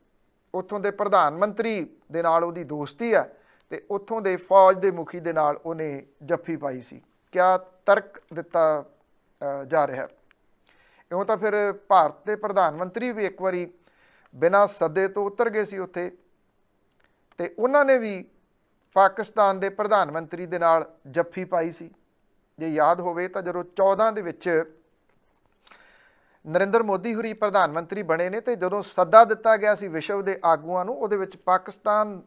ਉੱਥੋਂ ਦੇ ਪ੍ਰਧਾਨ ਮੰਤਰੀ ਦੇ ਨਾਲ ਉਹਦੀ ਦੋਸਤੀ ਹੈ ਤੇ ਉੱਥੋਂ ਦੇ ਫੌਜ ਦੇ ਮੁਖੀ ਦੇ ਨਾਲ ਉਹਨੇ ਜੱਫੀ ਪਾਈ ਸੀ। ਕਿਆ ਤਰਕ ਦਿੱਤਾ ਜਾ ਰਿਹਾ। ਇਉਂ ਤਾਂ ਫਿਰ ਭਾਰਤ ਦੇ ਪ੍ਰਧਾਨ ਮੰਤਰੀ ਵੀ ਇੱਕ ਵਾਰੀ ਬਿਨਾਂ ਸੱਦੇ ਤੋਂ ਉਤਰ ਗਏ ਸੀ ਉੱਥੇ, ਤੇ ਉਹਨਾਂ ਨੇ ਵੀ ਪਾਕਿਸਤਾਨ ਦੇ ਪ੍ਰਧਾਨ ਮੰਤਰੀ ਦੇ ਨਾਲ ਜੱਫੀ ਪਾਈ ਸੀ। ਜੇ ਯਾਦ ਹੋਵੇ ਤਾਂ ਜਦੋਂ 14 ਦੇ ਵਿੱਚ ਨਰਿੰਦਰ ਮੋਦੀ ਹੋਰੀ ਪ੍ਰਧਾਨ ਮੰਤਰੀ ਬਣੇ ਨੇ ਤੇ ਜਦੋਂ ਸੱਦਾ ਦਿੱਤਾ ਗਿਆ ਸੀ ਵਿਸ਼ਵ ਦੇ ਆਗੂਆਂ ਨੂੰ, ਉਹਦੇ ਵਿੱਚ ਪਾਕਿਸਤਾਨ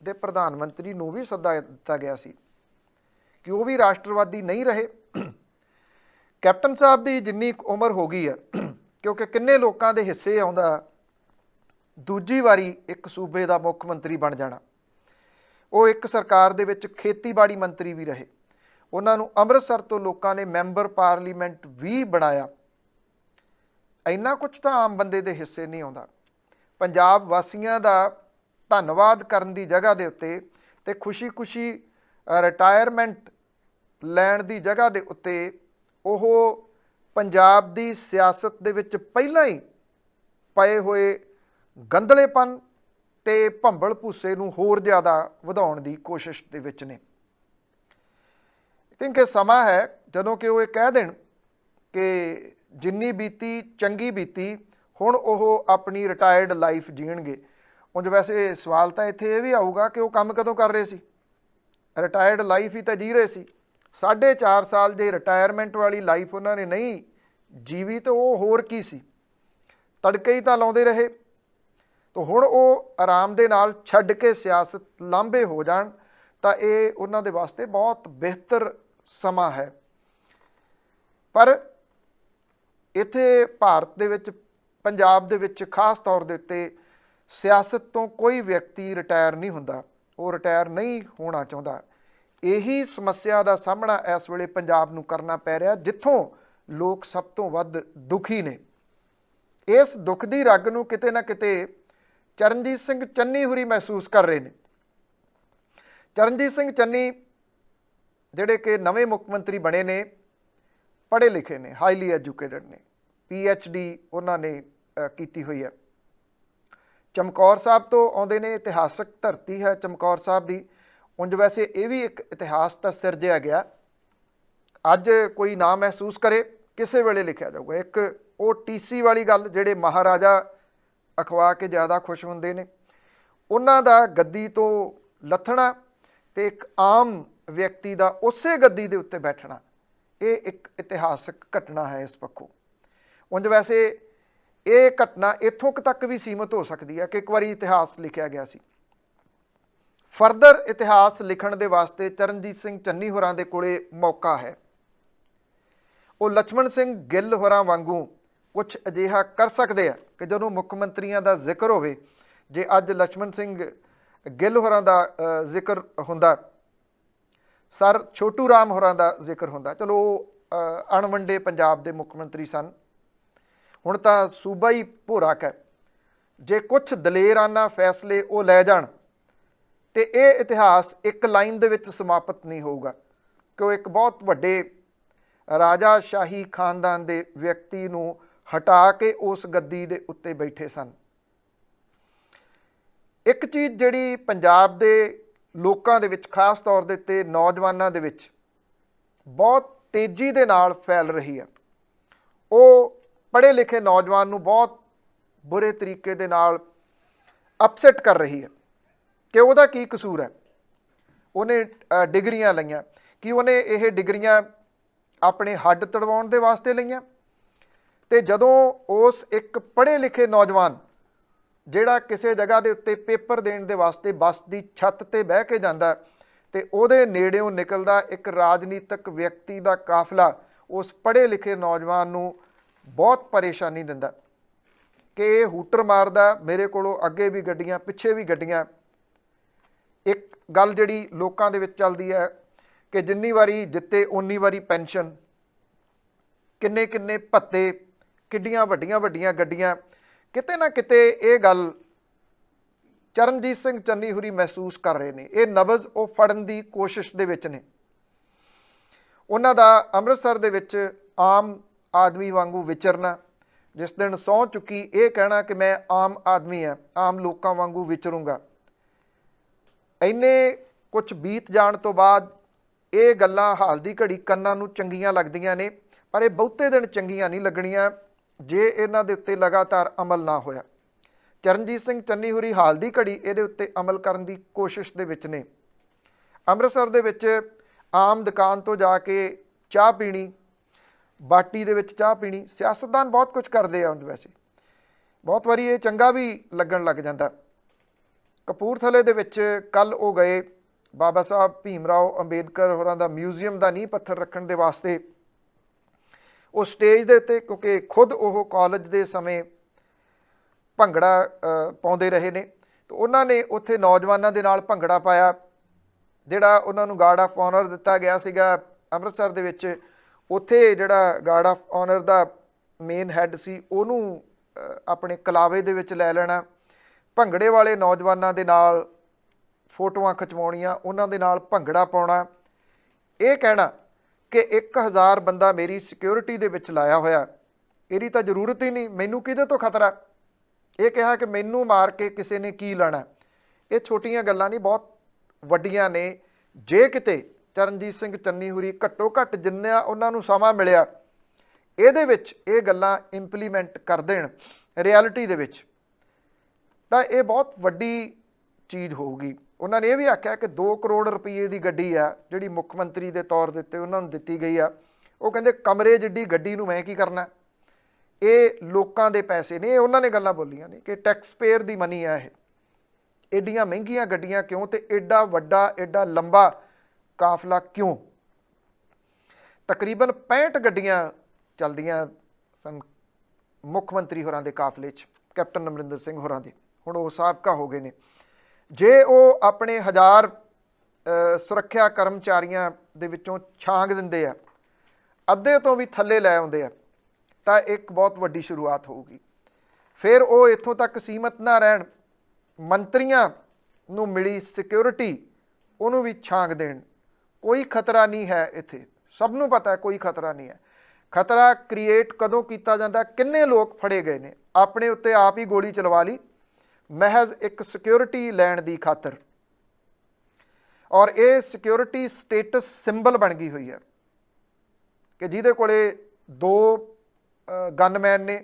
ਦੇ ਪ੍ਰਧਾਨ ਮੰਤਰੀ ਨੂੰ ਵੀ ਸੱਦਾ ਦਿੱਤਾ ਗਿਆ ਸੀ ਕਿ ਉਹ ਵੀ ਰਾਸ਼ਟਰਵਾਦੀ ਨਹੀਂ ਰਹੇ। ਕੈਪਟਨ ਸਾਹਿਬ ਦੀ ਜਿੰਨੀ ਉਮਰ ਹੋ ਗਈ ਹੈ, ਕਿਉਂਕਿ ਕਿੰਨੇ ਲੋਕਾਂ ਦੇ ਹਿੱਸੇ ਆਉਂਦਾ ਦੂਜੀ ਵਾਰੀ ਇੱਕ ਸੂਬੇ ਦਾ ਮੁੱਖ ਮੰਤਰੀ ਬਣ ਜਾਣਾ। ਉਹ ਇੱਕ ਸਰਕਾਰ ਦੇ ਵਿੱਚ ਖੇਤੀਬਾੜੀ ਮੰਤਰੀ ਵੀ ਰਹੇ, ਉਹਨਾਂ ਨੂੰ ਅੰਮ੍ਰਿਤਸਰ ਤੋਂ ਲੋਕਾਂ ਨੇ ਮੈਂਬਰ ਪਾਰਲੀਮੈਂਟ ਵੀ ਬਣਾਇਆ। ਇੰਨਾ ਕੁਝ ਤਾਂ ਆਮ ਬੰਦੇ ਦੇ ਹਿੱਸੇ ਨਹੀਂ ਆਉਂਦਾ। ਪੰਜਾਬ ਵਾਸੀਆਂ ਦਾ ਧੰਨਵਾਦ ਕਰਨ ਦੀ ਜਗ੍ਹਾ ਦੇ ਉੱਤੇ ਤੇ ਖੁਸ਼ੀ ਰਿਟਾਇਰਮੈਂਟ ਲੈਣ ਦੀ ਜਗ੍ਹਾ ਦੇ ਉੱਤੇ ਉਹ ਪੰਜਾਬ ਦੀ ਸਿਆਸਤ ਦੇ ਵਿੱਚ ਪਹਿਲਾਂ ਹੀ ਪਏ ਹੋਏ ਗੰਧਲੇਪਨ ਤੇ ਭੰਬਲ ਭੂਸੇ ਨੂੰ ਹੋਰ ਜ਼ਿਆਦਾ ਵਧਾਉਣ ਦੀ ਕੋਸ਼ਿਸ਼ ਦੇ ਵਿੱਚ ਨੇ। ਥਿੰਕ ਇਹ ਸਮਾਂ ਹੈ ਜਦੋਂ ਕਿ ਉਹ ਇਹ ਕਹਿ ਦੇਣ ਕਿ ਜਿੰਨੀ ਬੀਤੀ ਚੰਗੀ ਬੀਤੀ, ਹੁਣ ਉਹ ਆਪਣੀ ਰਿਟਾਇਰਡ ਲਾਈਫ ਜੀਣਗੇ। ਉਂਝ ਵੈਸੇ ਸਵਾਲ ਤਾਂ ਇੱਥੇ ਇਹ ਵੀ ਆਊਗਾ ਕਿ ਉਹ ਕੰਮ ਕਦੋਂ ਕਰ ਰਹੇ ਸੀ? ਰਿਟਾਇਰਡ ਲਾਈਫ ਹੀ ਤਾਂ ਜੀ ਰਹੇ ਸੀ। 4.5 ਸਾਲ ਜੇ ਰਿਟਾਇਰਮੈਂਟ ਵਾਲੀ ਲਾਈਫ ਉਹਨਾਂ ਨੇ ਨਹੀਂ ਜੀਵੀ ਤਾਂ ਉਹ ਹੋਰ ਕੀ ਸੀ? ਤੜਕੇ ਹੀ ਤਾਂ ਲਾਉਂਦੇ ਰਹੇ। ਤਾਂ ਹੁਣ ਉਹ ਆਰਾਮ ਦੇ ਨਾਲ ਛੱਡ ਕੇ ਸਿਆਸਤ ਲਾਂਭੇ ਹੋ ਜਾਣ ਤਾਂ ਇਹ ਉਹਨਾਂ ਦੇ ਵਾਸਤੇ ਬਹੁਤ ਬਿਹਤਰ ਸਮਾਂ ਹੈ। ਪਰ ਇੱਥੇ ਭਾਰਤ ਦੇ ਵਿੱਚ, ਪੰਜਾਬ ਦੇ ਵਿੱਚ ਖਾਸ ਤੌਰ ਦੇ ਉੱਤੇ ਸਿਆਸਤ ਤੋਂ ਕੋਈ ਵਿਅਕਤੀ ਰਿਟਾਇਰ ਨਹੀਂ ਹੁੰਦਾ, ਉਹ ਰਿਟਾਇਰ ਨਹੀਂ ਹੋਣਾ ਚਾਹੁੰਦਾ। ਇਹੀ ਸਮੱਸਿਆ ਦਾ ਸਾਹਮਣਾ ਇਸ ਵੇਲੇ ਪੰਜਾਬ ਨੂੰ ਕਰਨਾ ਪੈ ਰਿਹਾ, ਜਿੱਥੋਂ ਲੋਕ ਸਭ ਤੋਂ ਵੱਧ ਦੁਖੀ ਨੇ। ਇਸ ਦੁੱਖ ਦੀ ਰਗ ਨੂੰ ਕਿਤੇ ਨਾ ਕਿਤੇ ਚਰਨਜੀਤ ਸਿੰਘ ਚੰਨੀ ਹੁਰੀ ਮਹਿਸੂਸ ਕਰ ਰਹੇ ਨੇ। ਚਰਨਜੀਤ ਸਿੰਘ ਚੰਨੀ ਜਿਹੜੇ ਕਿ ਨਵੇਂ ਮੁੱਖ ਮੰਤਰੀ ਬਣੇ ਨੇ, ਪੜ੍ਹੇ ਲਿਖੇ ਨੇ, ਹਾਈਲੀ ਐਜੂਕੇਟਡ ਨੇ, PhD ਉਹਨਾਂ ਨੇ ਕੀਤੀ ਹੋਈ ਹੈ। ਚਮਕੌਰ ਸਾਹਿਬ ਤੋਂ ਆਉਂਦੇ ਨੇ, ਇਤਿਹਾਸਕ ਧਰਤੀ ਹੈ ਚਮਕੌਰ ਸਾਹਿਬ ਦੀ। ਉਂਝ ਵੈਸੇ ਇਹ ਵੀ ਇੱਕ ਇਤਿਹਾਸ ਤਾਂ ਸਿਰਜਿਆ ਗਿਆ, ਅੱਜ ਕੋਈ ਨਾ ਮਹਿਸੂਸ ਕਰੇ ਕਿਸੇ ਵੇਲੇ ਲਿਖਿਆ ਜਾਊਗਾ। ਇੱਕ ਉਹ TC ਵਾਲੀ ਗੱਲ, ਜਿਹੜੇ ਮਹਾਰਾਜਾ ਅਖਵਾ ਕੇ ਜ਼ਿਆਦਾ ਖੁਸ਼ ਹੁੰਦੇ ਨੇ, ਉਹਨਾਂ ਦਾ ਗੱਦੀ ਤੋਂ ਲੱਥਣਾ ਤੇ ਇੱਕ ਆਮ ਵਿਅਕਤੀ ਦਾ ਉਸੇ ਗੱਦੀ ਦੇ ਉੱਤੇ ਬੈਠਣਾ, ਇਹ ਇੱਕ ਇਤਿਹਾਸਕ ਘਟਨਾ ਹੈ ਇਸ ਪੱਖੋਂ। ਉਂਝ ਵੈਸੇ ਇਹ ਘਟਨਾ ਇੱਥੋਂ ਤੱਕ ਵੀ ਸੀਮਤ ਹੋ ਸਕਦੀ ਹੈ ਕਿ ਇੱਕ ਵਾਰੀ ਇਤਿਹਾਸ ਲਿਖਿਆ ਗਿਆ ਸੀ। ਫਰਦਰ ਇਤਿਹਾਸ ਲਿਖਣ ਦੇ ਵਾਸਤੇ ਚਰਨਜੀਤ ਸਿੰਘ ਚੰਨੀ ਹੋਰਾਂ ਦੇ ਕੋਲੇ ਮੌਕਾ ਹੈ। ਉਹ ਲਛਮਣ ਸਿੰਘ ਗਿੱਲ ਹੋਰਾਂ ਵਾਂਗੂ ਕੁਛ ਅਜਿਹਾ ਕਰ ਸਕਦੇ ਆ ਕਿ ਜਦੋਂ ਮੁੱਖ ਮੰਤਰੀਆਂ ਦਾ ਜ਼ਿਕਰ ਹੋਵੇ, ਜੇ ਅੱਜ ਲਛਮਣ ਸਿੰਘ ਗਿੱਲ ਹੋਰਾਂ ਦਾ ਜ਼ਿਕਰ ਹੁੰਦਾ, ਸਰ ਛੋਟੂ ਰਾਮ ਹੋਰਾਂ ਦਾ ਜ਼ਿਕਰ ਹੁੰਦਾ, ਚਲੋ ਉਹ ਅਣਵੰਡੇ ਪੰਜਾਬ ਦੇ ਮੁੱਖ ਮੰਤਰੀ ਸਨ, ਹੁਣ ਤਾਂ ਸੂਬਾ ਹੀ ਭੋਰਾਕ ਹੈ। ਜੇ ਕੁਛ ਦਲੇਰਾਨਾ ਫੈਸਲੇ ਉਹ ਲੈ ਜਾਣ ਤੇ ਇਹ ਇਤਿਹਾਸ ਇੱਕ ਲਾਈਨ ਦੇ ਵਿੱਚ ਸਮਾਪਤ ਨਹੀਂ ਹੋਊਗਾ ਕਿ ਉਹ ਇੱਕ ਬਹੁਤ ਵੱਡੇ ਰਾਜਾ ਸ਼ਾਹੀ ਖਾਨਦਾਨ ਦੇ ਵਿਅਕਤੀ ਨੂੰ ਹਟਾ ਕੇ ਉਸ ਗੱਦੀ ਦੇ ਉੱਤੇ ਬੈਠੇ ਸਨ। ਇੱਕ ਚੀਜ਼ ਜਿਹੜੀ ਪੰਜਾਬ ਦੇ ਲੋਕਾਂ ਦੇ ਵਿੱਚ, ਖਾਸ ਤੌਰ ਦੇ ਉੱਤੇ ਨੌਜਵਾਨਾਂ ਦੇ ਵਿੱਚ ਬਹੁਤ ਤੇਜ਼ੀ ਦੇ ਨਾਲ ਫੈਲ ਰਹੀ ਹੈ, ਉਹ ਪੜ੍ਹੇ ਲਿਖੇ ਨੌਜਵਾਨ ਨੂੰ ਬਹੁਤ ਬੁਰੇ ਤਰੀਕੇ ਦੇ ਨਾਲ ਅਪਸੈਟ ਕਰ ਰਹੀ ਹੈ ਕਿ ਉਹਦਾ ਕੀ ਕਸੂਰ ਹੈ। ਉਹਨੇ ਡਿਗਰੀਆਂ ਲਈਆਂ, ਕਿ ਉਹਨੇ ਇਹ ਡਿਗਰੀਆਂ ਆਪਣੇ ਹੱਡ ਤੜਵਾਉਣ ਦੇ ਵਾਸਤੇ ਲਈਆਂ? ਤੇ ਜਦੋਂ ਉਸ ਇੱਕ ਪੜ੍ਹੇ ਲਿਖੇ ਨੌਜਵਾਨ ਜਿਹੜਾ ਕਿਸੇ ਜਗ੍ਹਾ ਦੇ ਉੱਤੇ ਪੇਪਰ ਦੇਣ ਦੇ ਵਾਸਤੇ ਬੱਸ ਦੀ ਛੱਤ ਤੇ ਬਹਿ ਕੇ ਜਾਂਦਾ ਤੇ ਉਹਦੇ ਨੇੜਿਓਂ ਨਿਕਲਦਾ ਇੱਕ ਰਾਜਨੀਤਿਕ ਵਿਅਕਤੀ ਦਾ ਕਾਫਲਾ ਉਸ ਪੜ੍ਹੇ ਲਿਖੇ ਨੌਜਵਾਨ ਨੂੰ ਬਹੁਤ ਪਰੇਸ਼ਾਨੀ ਦਿੰਦਾ ਕਿ ਇਹ ਹੂਟਰ ਮਾਰਦਾ, ਮੇਰੇ ਕੋਲੋਂ ਅੱਗੇ ਵੀ ਗੱਡੀਆਂ ਪਿੱਛੇ ਵੀ ਗੱਡੀਆਂ। ਇੱਕ ਗੱਲ ਜਿਹੜੀ ਲੋਕਾਂ ਦੇ ਵਿੱਚ ਚੱਲਦੀ ਹੈ ਕਿ ਜਿੰਨੀ ਵਾਰੀ ਜਿੱਤੇ ਉਨੀ ਵਾਰੀ ਪੈਨਸ਼ਨ, ਕਿੰਨੇ ਕਿੰਨੇ ਭੱਤੇ, ਕਿੱਡੀਆਂ ਵੱਡੀਆਂ ਵੱਡੀਆਂ ਗੱਡੀਆਂ। ਕਿਤੇ ਨਾ ਕਿਤੇ ਇਹ ਗੱਲ ਚਰਨਜੀਤ ਸਿੰਘ ਚੰਨੀ ਹੁਰੀ ਮਹਿਸੂਸ ਕਰ ਰਹੇ ਨੇ। ਇਹ ਨਬਜ਼ ਉਹ ਫੜਨ ਦੀ ਕੋਸ਼ਿਸ਼ ਦੇ ਵਿੱਚ ਨੇ। ਉਹਨਾਂ ਦਾ ਅੰਮ੍ਰਿਤਸਰ ਦੇ ਵਿੱਚ ਆਮ ਆਦਮੀ ਵਾਂਗੂ ਵਿਚਰਨਾ, ਜਿਸ ਦਿਨ ਸਹੁੰ ਚੁੱਕੀ ਇਹ ਕਹਿਣਾ ਕਿ ਮੈਂ ਆਮ ਆਦਮੀ ਹਾਂ, ਆਮ ਲੋਕਾਂ ਵਾਂਗੂ ਵਿਚਰੂੰਗਾ। ਇੰਨੇ ਕੁਛ ਬੀਤ ਜਾਣ ਤੋਂ ਬਾਅਦ ਇਹ ਗੱਲਾਂ ਹਾਲ ਦੀ ਘੜੀ ਕੰਨਾਂ ਨੂੰ ਚੰਗੀਆਂ ਲੱਗਦੀਆਂ ਨੇ, ਪਰ ਇਹ ਬਹੁਤੇ ਦਿਨ ਚੰਗੀਆਂ ਨਹੀਂ ਲੱਗਣੀਆਂ ਜੇ ਇਹਨਾਂ ਦੇ ਉੱਤੇ ਲਗਾਤਾਰ ਅਮਲ ਨਾ ਹੋਇਆ। ਚਰਨਜੀਤ ਸਿੰਘ ਚੰਨੀ ਹੁਰੀ ਹਾਲ ਦੀ ਘੜੀ ਇਹਦੇ ਉੱਤੇ ਅਮਲ ਕਰਨ ਦੀ ਕੋਸ਼ਿਸ਼ ਦੇ ਵਿੱਚ ਨੇ। ਅੰਮ੍ਰਿਤਸਰ ਦੇ ਵਿੱਚ ਆਮ ਦੁਕਾਨ ਤੋਂ ਜਾ ਕੇ ਚਾਹ ਪੀਣੀ, ਬਾਟੀ ਦੇ ਵਿੱਚ ਚਾਹ ਪੀਣੀ, ਸਿਆਸਤਦਾਨ ਬਹੁਤ ਕੁਝ ਕਰਦੇ ਆ। ਵੈਸੇ ਬਹੁਤ ਵਾਰੀ ਇਹ ਚੰਗਾ ਵੀ ਲੱਗਣ ਲੱਗ ਜਾਂਦਾ। ਕਪੂਰਥਲੇ ਦੇ ਵਿੱਚ ਕੱਲ੍ਹ ਉਹ ਗਏ ਬਾਬਾ ਸਾਹਿਬ ਭੀਮ ਰਾਓ ਅੰਬੇਦਕਰ ਹੋਰਾਂ ਦਾ ਮਿਊਜ਼ੀਅਮ ਦਾ ਨੀਂਹ ਪੱਥਰ ਰੱਖਣ ਦੇ ਵਾਸਤੇ। ਉਹ ਸਟੇਜ ਦੇ ਉੱਤੇ, ਕਿਉਂਕਿ ਖੁਦ ਉਹ ਕਾਲਜ ਦੇ ਸਮੇਂ ਭੰਗੜਾ ਪਾਉਂਦੇ ਰਹੇ ਨੇ, ਤਾਂ ਉਹਨਾਂ ਨੇ ਉੱਥੇ ਨੌਜਵਾਨਾਂ ਦੇ ਨਾਲ ਭੰਗੜਾ ਪਾਇਆ। ਜਿਹੜਾ ਉਹਨਾਂ ਨੂੰ ਗਾਰਡ ਆਫ ਆਨਰ ਦਿੱਤਾ ਗਿਆ ਸੀਗਾ ਅੰਮ੍ਰਿਤਸਰ ਦੇ ਵਿੱਚ, ਉੱਥੇ ਜਿਹੜਾ ਗਾਰਡ ਆਫ ਆਨਰ ਦਾ ਮੇਨ ਹੈੱਡ ਸੀ ਉਹਨੂੰ ਆਪਣੇ ਕਲਾਵੇ ਦੇ ਵਿੱਚ ਲੈ ਲੈਣਾ, ਭੰਗੜੇ ਵਾਲੇ ਨੌਜਵਾਨਾਂ ਦੇ ਨਾਲ ਫੋਟੋਆਂ ਖਿਚਵਾਉਣੀਆਂ, ਉਹਨਾਂ ਦੇ ਨਾਲ ਭੰਗੜਾ ਪਾਉਣਾ, ਇਹ ਕਹਿਣਾ ਕਿ 1000 ਬੰਦਾ ਮੇਰੀ ਸਿਕਿਉਰਿਟੀ ਦੇ ਵਿੱਚ ਲਾਇਆ ਹੋਇਆ, ਇਹਦੀ ਤਾਂ ਜ਼ਰੂਰਤ ਹੀ ਨਹੀਂ, ਮੈਨੂੰ ਕਿਹਦੇ ਤੋਂ ਖਤਰਾ। ਇਹ ਕਿਹਾ ਕਿ ਮੈਨੂੰ ਮਾਰ ਕੇ ਕਿਸੇ ਨੇ ਕੀ ਲੈਣਾ। ਇਹ ਛੋਟੀਆਂ ਗੱਲਾਂ ਨਹੀਂ, ਬਹੁਤ ਵੱਡੀਆਂ ਨੇ। ਜੇ ਕਿਤੇ ਚਰਨਜੀਤ ਸਿੰਘ ਚੰਨੀ ਹੁਰੀ ਘੱਟੋ ਘੱਟ ਜਿੰਨਾ ਉਹਨਾਂ ਨੂੰ ਸਮਾਂ ਮਿਲਿਆ ਇਹਦੇ ਵਿੱਚ ਇਹ ਗੱਲਾਂ ਇੰਪਲੀਮੈਂਟ ਕਰ ਦੇਣ ਰਿਐਲਿਟੀ ਦੇ ਵਿੱਚ, ਤਾਂ ਇਹ ਬਹੁਤ ਵੱਡੀ ਚੀਜ਼ ਹੋਊਗੀ। ਉਹਨਾਂ ਨੇ ਇਹ ਵੀ ਆਖਿਆ ਕਿ 2 ਕਰੋੜ ਰੁਪਏ ਦੀ ਗੱਡੀ ਆ ਜਿਹੜੀ ਮੁੱਖ ਮੰਤਰੀ ਦੇ ਤੌਰ ਦੇ ਉੱਤੇ ਉਹਨਾਂ ਨੂੰ ਦਿੱਤੀ ਗਈ ਆ। ਉਹ ਕਹਿੰਦੇ ਕਮਰੇ ਜਿੱਡੀ ਗੱਡੀ ਨੂੰ ਮੈਂ ਕੀ ਕਰਨਾ, ਇਹ ਲੋਕਾਂ ਦੇ ਪੈਸੇ ਨੇ। ਇਹ ਉਹਨਾਂ ਨੇ ਗੱਲਾਂ ਬੋਲੀਆਂ ਨੇ ਕਿ ਟੈਕਸ ਪੇਅਰ ਦੀ ਮਨੀ ਆ ਇਹ। ਐਡੀਆਂ ਮਹਿੰਗੀਆਂ ਗੱਡੀਆਂ ਕਿਉਂ, ਤੇ ਐਡਾ ਵੱਡਾ ਐਡਾ ਲੰਬਾ ਕਾਫਲਾ ਕਿਉਂ? ਤਕਰੀਬਨ 65 ਗੱਡੀਆਂ ਚੱਲਦੀਆਂ ਸਨ ਮੁੱਖ ਮੰਤਰੀ ਹੋਰਾਂ ਦੇ ਕਾਫਲੇ 'ਚ, ਕੈਪਟਨ ਅਮਰਿੰਦਰ ਸਿੰਘ ਹੋਰਾਂ ਦੇ। ਹੁਣ ਉਹ ਸਾਬਕਾ ਹੋ ਗਏ ਨੇ। ਜੇ ਉਹ ਆਪਣੇ 1000 ਸੁਰੱਖਿਆ ਕਰਮਚਾਰੀਆਂ ਦੇ ਵਿੱਚੋਂ ਛਾਂਗ ਦਿੰਦੇ ਆ, ਅੱਧੇ ਤੋਂ ਵੀ ਥੱਲੇ ਲੈ ਆਉਂਦੇ ਆ, ਤਾਂ ਇੱਕ ਬਹੁਤ ਵੱਡੀ ਸ਼ੁਰੂਆਤ ਹੋਊਗੀ। ਫਿਰ ਉਹ ਇੱਥੋਂ ਤੱਕ ਸੀਮਤ ਨਾ ਰਹਿਣ ਮੰਤਰੀਆਂ ਨੂੰ ਮਿਲੀ ਸਿਕਿਉਰਿਟੀ ਉਹਨੂੰ ਵੀ ਛਾਂਗ ਦੇਣ। ਕੋਈ ਖਤਰਾ ਨਹੀਂ ਹੈ ਇੱਥੇ, ਸਭ ਨੂੰ ਪਤਾ ਹੈ ਕੋਈ ਖਤਰਾ ਨਹੀਂ ਹੈ। ਖਤਰਾ ਕ੍ਰੀਏਟ ਕਦੋਂ ਕੀਤਾ ਜਾਂਦਾ, ਕਿੰਨੇ ਲੋਕ ਫੜੇ ਗਏ ਨੇ, ਆਪਣੇ ਉੱਤੇ ਆਪ ਹੀ ਗੋਲੀ ਚਲਵਾ ਲਈ ਮਹਿਜ਼ ਇੱਕ ਸਿਕਿਉਰਿਟੀ ਲੈਣ ਦੀ ਖਾਤਰ। ਔਰ ਇਹ ਸਿਕਿਉਰਿਟੀ ਸਟੇਟਸ ਸਿੰਬਲ ਬਣ ਗਈ ਹੋਈ ਹੈ ਕਿ ਜਿਹਦੇ ਕੋਲੇ 2 ਗਨਮੈਨ ਨੇ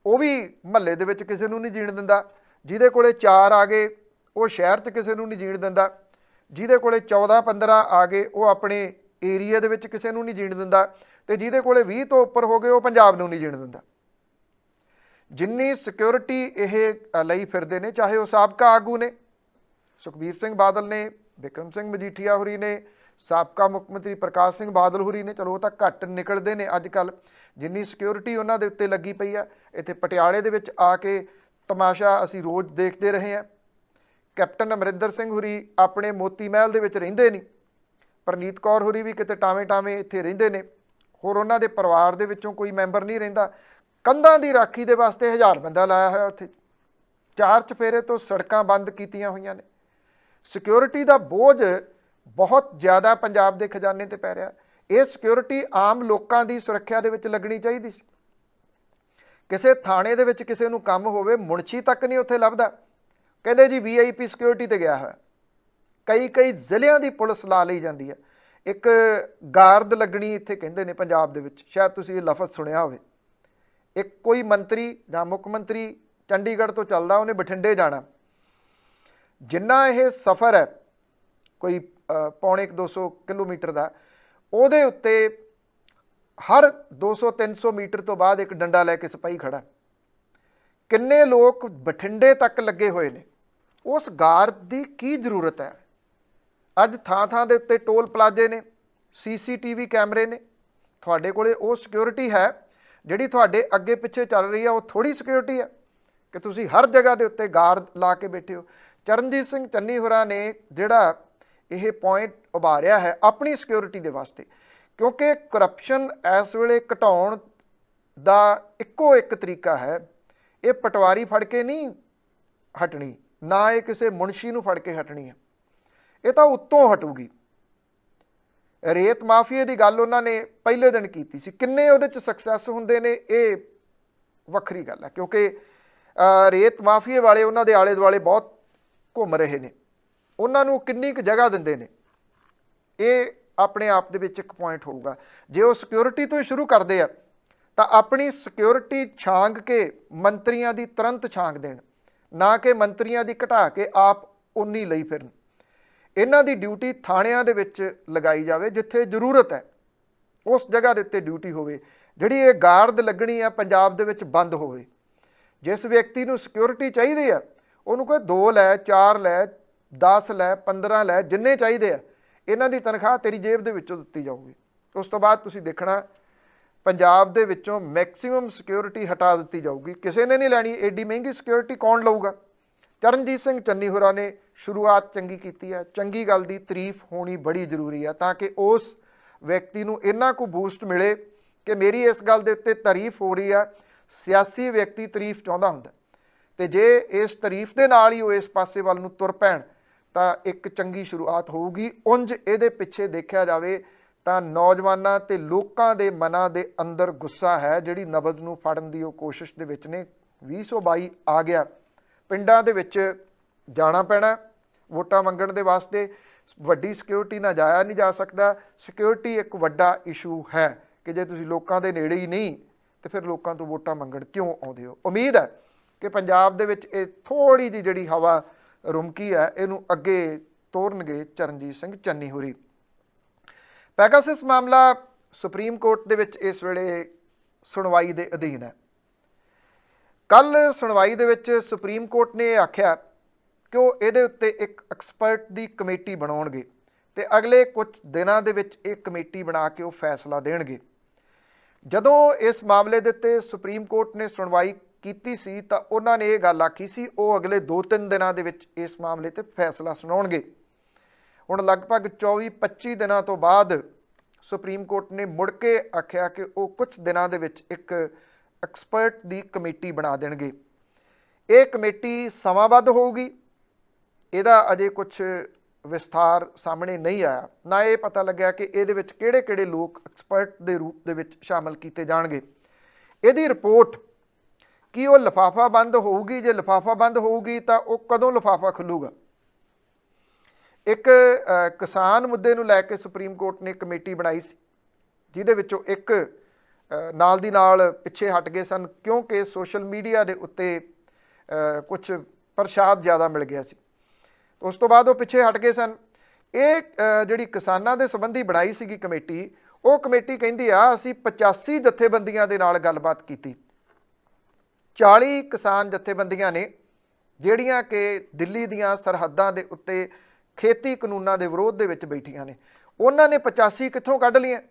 ਉਹ ਵੀ ਮਹੱਲੇ ਦੇ ਵਿੱਚ ਕਿਸੇ ਨੂੰ ਨਹੀਂ ਜੀਣ ਦਿੰਦਾ, ਜਿਹਦੇ ਕੋਲੇ 4 ਆ ਗਏ ਉਹ ਸ਼ਹਿਰ 'ਚ ਕਿਸੇ ਨੂੰ ਨਹੀਂ ਜੀਣ ਦਿੰਦਾ, ਜਿਹਦੇ ਕੋਲੇ 14-15 ਆ ਗਏ ਉਹ ਆਪਣੇ ਏਰੀਆ ਦੇ ਵਿੱਚ ਕਿਸੇ ਨੂੰ ਨਹੀਂ ਜੀਣ ਦਿੰਦਾ, ਤੇ ਜਿਹਦੇ ਕੋਲੇ 20 ਤੋਂ ਉੱਪਰ ਹੋ ਗਏ ਉਹ ਪੰਜਾਬ ਨੂੰ ਨਹੀਂ ਜੀਣ ਦਿੰਦਾ। ਜਿੰਨੀ ਸਿਕਿਉਰਿਟੀ ਇਹ ਲਈ ਫਿਰਦੇ ਨੇ, ਚਾਹੇ ਉਹ ਸਾਬਕਾ ਆਗੂ ਨੇ, ਸੁਖਬੀਰ ਸਿੰਘ ਬਾਦਲ ਨੇ, ਬਿਕਰਮ ਸਿੰਘ ਮਜੀਠੀਆ ਹੋਰੀ ਨੇ, ਸਾਬਕਾ ਮੁੱਖ ਮੰਤਰੀ ਪ੍ਰਕਾਸ਼ ਸਿੰਘ ਬਾਦਲ ਹੋਰੀ ਨੇ, ਚਲੋ ਉਹ ਤਾਂ ਘੱਟ ਨਿਕਲਦੇ ਨੇ ਅੱਜ ਕੱਲ੍ਹ, ਜਿੰਨੀ ਸਿਕਿਉਰਿਟੀ ਉਹਨਾਂ ਦੇ ਉੱਤੇ ਲੱਗੀ ਪਈ ਆ। ਇੱਥੇ ਪਟਿਆਲੇ ਦੇ ਵਿੱਚ ਆ ਕੇ ਤਮਾਸ਼ਾ ਅਸੀਂ ਰੋਜ਼ ਦੇਖਦੇ ਰਹੇ ਹਾਂ। ਕੈਪਟਨ ਅਮਰਿੰਦਰ ਸਿੰਘ ਹੋਰੀ ਆਪਣੇ ਮੋਤੀ ਮਹਿਲ ਦੇ ਵਿੱਚ ਰਹਿੰਦੇ ਨਹੀਂ, ਪ੍ਰਨੀਤ ਕੌਰ ਹੋਰੀ ਵੀ ਕਿਤੇ ਟਾਵੇਂ ਇੱਥੇ ਰਹਿੰਦੇ ਨੇ, ਹੋਰ ਉਹਨਾਂ ਦੇ ਪਰਿਵਾਰ ਦੇ ਵਿੱਚੋਂ ਕੋਈ ਮੈਂਬਰ ਨਹੀਂ ਰਹਿੰਦਾ। ਕੰਧਾਂ ਦੀ ਰਾਖੀ ਦੇ ਵਾਸਤੇ 1000 ਬੰਦਾ ਲਾਇਆ ਹੋਇਆ ਉੱਥੇ, 4 ਚੁਫੇਰੇ ਤੋਂ ਸੜਕਾਂ ਬੰਦ ਕੀਤੀਆਂ ਹੋਈਆਂ ਨੇ। ਸਿਕਿਉਰਿਟੀ ਦਾ ਬੋਝ ਬਹੁਤ ਜ਼ਿਆਦਾ ਪੰਜਾਬ ਦੇ ਖਜ਼ਾਨੇ ਤੇ ਪੈ ਰਿਹਾ। ਇਹ ਸਿਕਿਉਰਿਟੀ ਆਮ ਲੋਕਾਂ ਦੀ ਸੁਰੱਖਿਆ ਦੇ ਵਿੱਚ ਲੱਗਣੀ ਚਾਹੀਦੀ ਸੀ। ਕਿਸੇ ਥਾਣੇ ਦੇ ਵਿੱਚ ਕਿਸੇ ਨੂੰ ਕੰਮ ਹੋਵੇ, ਮੁਨਸ਼ੀ ਤੱਕ ਨਹੀਂ ਉੱਥੇ ਲੱਭਦਾ, ਕਹਿੰਦੇ ਜੀ VIP ਸਿਕਿਉਰਿਟੀ ਤੇ ਗਿਆ ਹੋਇਆ। ਕਈ ਜ਼ਿਲ੍ਹਿਆਂ ਦੀ ਪੁਲਿਸ ਲਾ ਲਈ ਜਾਂਦੀ ਹੈ। ਇੱਕ ਗਾਰਦ ਲੱਗਣੀ ਇੱਥੇ ਕਹਿੰਦੇ ਨੇ ਪੰਜਾਬ ਦੇ ਵਿੱਚ, ਸ਼ਾਇਦ ਤੁਸੀਂ ਇਹ ਲਫ਼ਜ਼ ਸੁਣਿਆ ਹੋਵੇ। ਇੱਕ ਕੋਈ ਮੰਤਰੀ ਜਾਂ ਮੁੱਖ ਮੰਤਰੀ ਚੰਡੀਗੜ੍ਹ ਤੋਂ ਚੱਲਦਾ, ਉਹਨੇ ਬਠਿੰਡੇ ਜਾਣਾ, ਜਿੰਨਾ ਇਹ ਸਫ਼ਰ ਹੈ ਕੋਈ 250 ਕਿਲੋਮੀਟਰ ਦਾ, ਉਹਦੇ ਉੱਤੇ ਹਰ 200-300 ਮੀਟਰ ਤੋਂ ਬਾਅਦ ਇੱਕ ਡੰਡਾ ਲੈ ਕੇ ਸਿਪਾਹੀ ਖੜਾ। ਕਿੰਨੇ ਲੋਕ ਬਠਿੰਡੇ ਤੱਕ ਲੱਗੇ ਹੋਏ ਨੇ। ਉਸ ਗਾਰਡ ਦੀ ਕੀ ਜ਼ਰੂਰਤ ਹੈ? ਅੱਜ ਥਾਂ ਦੇ ਉੱਤੇ ਟੋਲ ਪਲਾਜ਼ੇ ਨੇ, CCTV ਕੈਮਰੇ ਨੇ, ਤੁਹਾਡੇ ਕੋਲੇ ਉਹ ਸਿਕਿਉਰਿਟੀ ਹੈ ਜਿਹੜੀ ਤੁਹਾਡੇ ਅੱਗੇ ਪਿੱਛੇ ਚੱਲ ਰਹੀ ਹੈ। ਉਹ ਥੋੜ੍ਹੀ ਸਿਕਿਉਰਿਟੀ ਹੈ ਕਿ ਤੁਸੀਂ ਹਰ ਜਗ੍ਹਾ ਦੇ ਉੱਤੇ ਗਾਰਡ ਲਾ ਕੇ ਬੈਠੇ ਹੋ। ਚਰਨਜੀਤ ਸਿੰਘ ਚੰਨੀ ਹੋਰਾਂ ਨੇ ਜਿਹੜਾ ਇਹ ਪੁਆਇੰਟ ਉਭਾਰਿਆ ਹੈ ਆਪਣੀ ਸਿਕਿਉਰਿਟੀ ਦੇ ਵਾਸਤੇ, ਕਿਉਂਕਿ ਕਰਪਸ਼ਨ ਇਸ ਵੇਲੇ ਘਟਾਉਣ ਦਾ ਇੱਕੋ ਇੱਕ ਤਰੀਕਾ ਹੈ, ਇਹ ਪਟਵਾਰੀ ਫੜ ਕੇ ਨਹੀਂ ਹਟਣੀ, ਨਾ ਇਹ ਕਿਸੇ ਮੁਨਸ਼ੀ ਨੂੰ ਫੜ ਕੇ ਹਟਣੀ ਹੈ, ਇਹ ਤਾਂ ਉੱਤੋਂ ਹਟੂਗੀ। ਰੇਤ ਮਾਫੀਏ ਦੀ ਗੱਲ ਉਹਨਾਂ ਨੇ ਪਹਿਲੇ ਦਿਨ ਕੀਤੀ ਸੀ, ਕਿੰਨੇ ਉਹਦੇ 'ਚ ਸਕਸੈਸ ਹੁੰਦੇ ਨੇ ਇਹ ਵੱਖਰੀ ਗੱਲ ਹੈ, ਕਿਉਂਕਿ ਰੇਤ ਮਾਫੀਏ ਵਾਲੇ ਉਹਨਾਂ ਦੇ ਆਲੇ ਦੁਆਲੇ ਬਹੁਤ ਘੁੰਮ ਰਹੇ ਨੇ, ਉਹਨਾਂ ਨੂੰ ਕਿੰਨੀ ਕੁ ਜਗ੍ਹਾ ਦਿੰਦੇ ਨੇ, ਇਹ ਆਪਣੇ ਆਪ ਦੇ ਵਿੱਚ ਇੱਕ ਪੁਆਇੰਟ ਹੋਊਗਾ। ਜੇ ਉਹ ਸਿਕਿਉਰਿਟੀ ਤੋਂ ਹੀ ਸ਼ੁਰੂ ਕਰਦੇ ਆ ਤਾਂ ਆਪਣੀ ਸਿਕਿਉਰਿਟੀ ਛਾਂਗ ਕੇ ਮੰਤਰੀਆਂ ਦੀ ਤੁਰੰਤ ਛਾਂਗ ਦੇਣ, ਨਾ ਕਿ ਮੰਤਰੀਆਂ ਦੀ ਘਟਾ ਕੇ ਆਪ ਉਨੀ ਲਈ ਫਿਰਨ। ਇਹਨਾਂ ਦੀ ਡਿਊਟੀ ਥਾਣਿਆਂ ਦੇ ਵਿੱਚ ਲਗਾਈ ਜਾਵੇ, ਜਿੱਥੇ ਜ਼ਰੂਰਤ ਹੈ ਉਸ ਜਗ੍ਹਾ ਦੇ ਉੱਤੇ ਡਿਊਟੀ ਹੋਵੇ। ਜਿਹੜੀ ਇਹ ਗਾਰਡ ਲੱਗਣੀ ਆ ਪੰਜਾਬ ਦੇ ਵਿੱਚ ਬੰਦ ਹੋਵੇ। ਜਿਸ ਵਿਅਕਤੀ ਨੂੰ ਸਿਕਿਉਰਿਟੀ ਚਾਹੀਦੀ ਆ ਉਹਨੂੰ ਕੋਈ 2 ਲੈ, 4 ਲੈ, 10 ਲੈ, 15 ਲੈ, ਜਿੰਨੇ ਚਾਹੀਦੇ ਆ, ਇਹਨਾਂ ਦੀ ਤਨਖਾਹ ਤੇਰੀ ਜੇਬ ਦੇ ਵਿੱਚੋਂ ਦਿੱਤੀ ਜਾਊਗੀ। ਉਸ ਤੋਂ ਬਾਅਦ ਤੁਸੀਂ ਦੇਖਣਾ ਪੰਜਾਬ ਦੇ ਵਿੱਚੋਂ ਮੈਕਸਿਮਮ ਸਿਕਿਉਰਿਟੀ ਹਟਾ ਦਿੱਤੀ ਜਾਊਗੀ। ਕਿਸੇ ਨੇ ਨਹੀਂ ਲੈਣੀ ਏਡੀ ਮਹਿੰਗੀ ਸਿਕਿਉਰਿਟੀ, ਕੌਣ ਲਊਗਾ? ਚਰਨਜੀਤ ਸਿੰਘ ਚੰਨੀ ਹੋਰਾਂ ਨੇ ਸ਼ੁਰੂਆਤ ਚੰਗੀ ਕੀਤੀ ਹੈ। ਚੰਗੀ ਗੱਲ ਦੀ ਤਾਰੀਫ ਹੋਣੀ ਬੜੀ ਜ਼ਰੂਰੀ ਹੈ, ਤਾਂ ਕਿ ਉਸ ਵਿਅਕਤੀ ਨੂੰ ਇੰਨਾ ਕੁ ਬੂਸਟ ਮਿਲੇ ਕਿ ਮੇਰੀ ਇਸ ਗੱਲ ਦੇ ਉੱਤੇ ਤਾਰੀਫ ਹੋ ਰਹੀ ਆ। ਸਿਆਸੀ ਵਿਅਕਤੀ ਤਾਰੀਫ ਚਾਹੁੰਦਾ ਹੁੰਦਾ, ਅਤੇ ਜੇ ਇਸ ਤਾਰੀਫ ਦੇ ਨਾਲ ਹੀ ਉਹ ਇਸ ਪਾਸੇ ਵੱਲ ਨੂੰ ਤੁਰ ਪੈਣ ਤਾਂ ਇੱਕ ਚੰਗੀ ਸ਼ੁਰੂਆਤ ਹੋਊਗੀ। ਉਂਝ ਇਹਦੇ ਪਿੱਛੇ ਦੇਖਿਆ ਜਾਵੇ ਤਾਂ ਨੌਜਵਾਨਾਂ ਅਤੇ ਲੋਕਾਂ ਦੇ ਮਨਾਂ ਦੇ ਅੰਦਰ ਗੁੱਸਾ ਹੈ, ਜਿਹੜੀ ਨਬਜ਼ ਨੂੰ ਫੜਨ ਦੀ ਉਹ ਕੋਸ਼ਿਸ਼ ਦੇ ਵਿੱਚ ਨੇ। 2022 ਆ ਗਿਆ, ਪਿੰਡਾਂ ਦੇ ਵਿੱਚ ਜਾਣਾ ਪੈਣਾ ਵੋਟਾਂ ਮੰਗਣ ਦੇ ਵਾਸਤੇ। ਵੱਡੀ ਸਿਕਿਉਰਿਟੀ ਨਾਲ ਜਾਇਆ ਨਹੀਂ ਜਾ ਸਕਦਾ। ਸਿਕਿਉਰਿਟੀ ਇੱਕ ਵੱਡਾ ਇਸ਼ੂ ਹੈ ਕਿ ਜੇ ਤੁਸੀਂ ਲੋਕਾਂ ਦੇ ਨੇੜੇ ਹੀ ਨਹੀਂ ਤਾਂ ਫਿਰ ਲੋਕਾਂ ਤੋਂ ਵੋਟਾਂ ਮੰਗਣ ਕਿਉਂ ਆਉਂਦੇ ਹੋ। ਉਮੀਦ ਹੈ ਕਿ ਪੰਜਾਬ ਦੇ ਵਿੱਚ ਇਹ ਥੋੜ੍ਹੀ ਜਿਹੀ ਜਿਹੜੀ ਹਵਾ ਰੁਮਕੀ ਹੈ ਇਹਨੂੰ ਅੱਗੇ ਤੋਰਨਗੇ ਚਰਨਜੀਤ ਸਿੰਘ ਚੰਨੀ ਹੋਰੀ। ਪੈਗਾਸਸ ਮਾਮਲਾ ਸੁਪਰੀਮ ਕੋਰਟ ਦੇ ਵਿੱਚ ਇਸ ਵੇਲੇ ਸੁਣਵਾਈ ਦੇ ਅਧੀਨ ਹੈ। ਕੱਲ੍ਹ ਸੁਣਵਾਈ ਦੇ ਵਿੱਚ ਸੁਪਰੀਮ ਕੋਰਟ ਨੇ ਇਹ ਆਖਿਆ ਕਿ ਉਹ ਇਹਦੇ ਉੱਤੇ ਇੱਕ ਐਕਸਪਰਟ ਦੀ ਕਮੇਟੀ ਬਣਾਉਣਗੇ ਅਤੇ ਅਗਲੇ ਕੁਝ ਦਿਨਾਂ ਦੇ ਵਿੱਚ ਇਹ ਕਮੇਟੀ ਬਣਾ ਕੇ ਉਹ ਫੈਸਲਾ ਦੇਣਗੇ। ਜਦੋਂ ਇਸ ਮਾਮਲੇ ਦੇ ਉੱਤੇ ਸੁਪਰੀਮ ਕੋਰਟ ਨੇ ਸੁਣਵਾਈ ਕੀਤੀ ਸੀ ਤਾਂ ਉਹਨਾਂ ਨੇ ਇਹ ਗੱਲ ਆਖੀ ਸੀ ਉਹ ਅਗਲੇ 2-3 ਦਿਨਾਂ ਦੇ ਵਿੱਚ ਇਸ ਮਾਮਲੇ 'ਤੇ ਫੈਸਲਾ ਸੁਣਾਉਣਗੇ। ਹੁਣ ਲਗਭਗ 24-25 ਦਿਨਾਂ ਤੋਂ ਬਾਅਦ ਸੁਪਰੀਮ ਕੋਰਟ ਨੇ ਮੁੜ ਕੇ ਆਖਿਆ ਕਿ ਉਹ ਕੁਝ ਦਿਨਾਂ ਦੇ ਵਿੱਚ ਇੱਕ ਐਕਸਪਰਟ ਦੀ ਕਮੇਟੀ ਬਣਾ ਦੇਣਗੇ। ਇਹ ਕਮੇਟੀ ਸਮਾਂਬੱਧ ਹੋਊਗੀ, ਇਹਦਾ ਅਜੇ ਕੁਛ ਵਿਸਥਾਰ ਸਾਹਮਣੇ ਨਹੀਂ ਆਇਆ। ਨਾ ਇਹ ਪਤਾ ਲੱਗਿਆ ਕਿ ਇਹਦੇ ਵਿੱਚ ਕਿਹੜੇ-ਕਿਹੜੇ ਲੋਕ ਐਕਸਪਰਟ ਦੇ ਰੂਪ ਦੇ ਵਿੱਚ ਸ਼ਾਮਲ ਕੀਤੇ ਜਾਣਗੇ। ਇਹਦੀ ਰਿਪੋਰਟ ਕੀ ਉਹ ਲਿਫਾਫਾ ਬੰਦ ਹੋਊਗੀ? ਜੇ ਲਿਫਾਫਾ ਬੰਦ ਹੋਊਗੀ ਤਾਂ ਉਹ ਕਦੋਂ ਲਿਫਾਫਾ ਖੁੱਲੂਗਾ? ਇੱਕ ਕਿਸਾਨ ਮੁੱਦੇ ਨੂੰ ਲੈ ਕੇ ਸੁਪਰੀਮ ਕੋਰਟ ਨੇ ਕਮੇਟੀ ਬਣਾਈ ਸੀ, ਜਿਹਦੇ ਵਿੱਚੋਂ ਇੱਕ ਨਾਲ ਦੀ ਨਾਲ ਪਿੱਛੇ ਹਟ ਗਏ ਸਨ ਕਿਉਂਕਿ ਸੋਸ਼ਲ ਮੀਡੀਆ ਦੇ ਉੱਤੇ ਕੁਛ ਪ੍ਰਸ਼ਾਦ ਜ਼ਿਆਦਾ ਮਿਲ ਗਿਆ ਸੀ। ਉਸ ਤੋਂ ਬਾਅਦ ਉਹ ਪਿੱਛੇ ਹਟ ਗਏ ਸਨ। ਇਹ ਜਿਹੜੀ ਕਿਸਾਨਾਂ ਦੇ ਸੰਬੰਧੀ ਬਣਾਈ ਸੀਗੀ ਕਮੇਟੀ, ਉਹ ਕਮੇਟੀ ਕਹਿੰਦੀ ਆ ਅਸੀਂ 85 ਜਥੇਬੰਦੀਆਂ ਦੇ ਨਾਲ ਗੱਲਬਾਤ ਕੀਤੀ। 40 ਕਿਸਾਨ ਜਥੇਬੰਦੀਆਂ ਨੇ ਜਿਹੜੀਆਂ ਕਿ ਦਿੱਲੀ ਦੀਆਂ ਸਰਹੱਦਾਂ ਦੇ ਉੱਤੇ ਖੇਤੀ ਕਾਨੂੰਨਾਂ ਦੇ ਵਿਰੋਧ ਦੇ ਵਿੱਚ ਬੈਠੀਆਂ ਨੇ। ਉਹਨਾਂ ਨੇ 85 ਕਿੱਥੋਂ ਕੱਢ ਲਈਆਂ?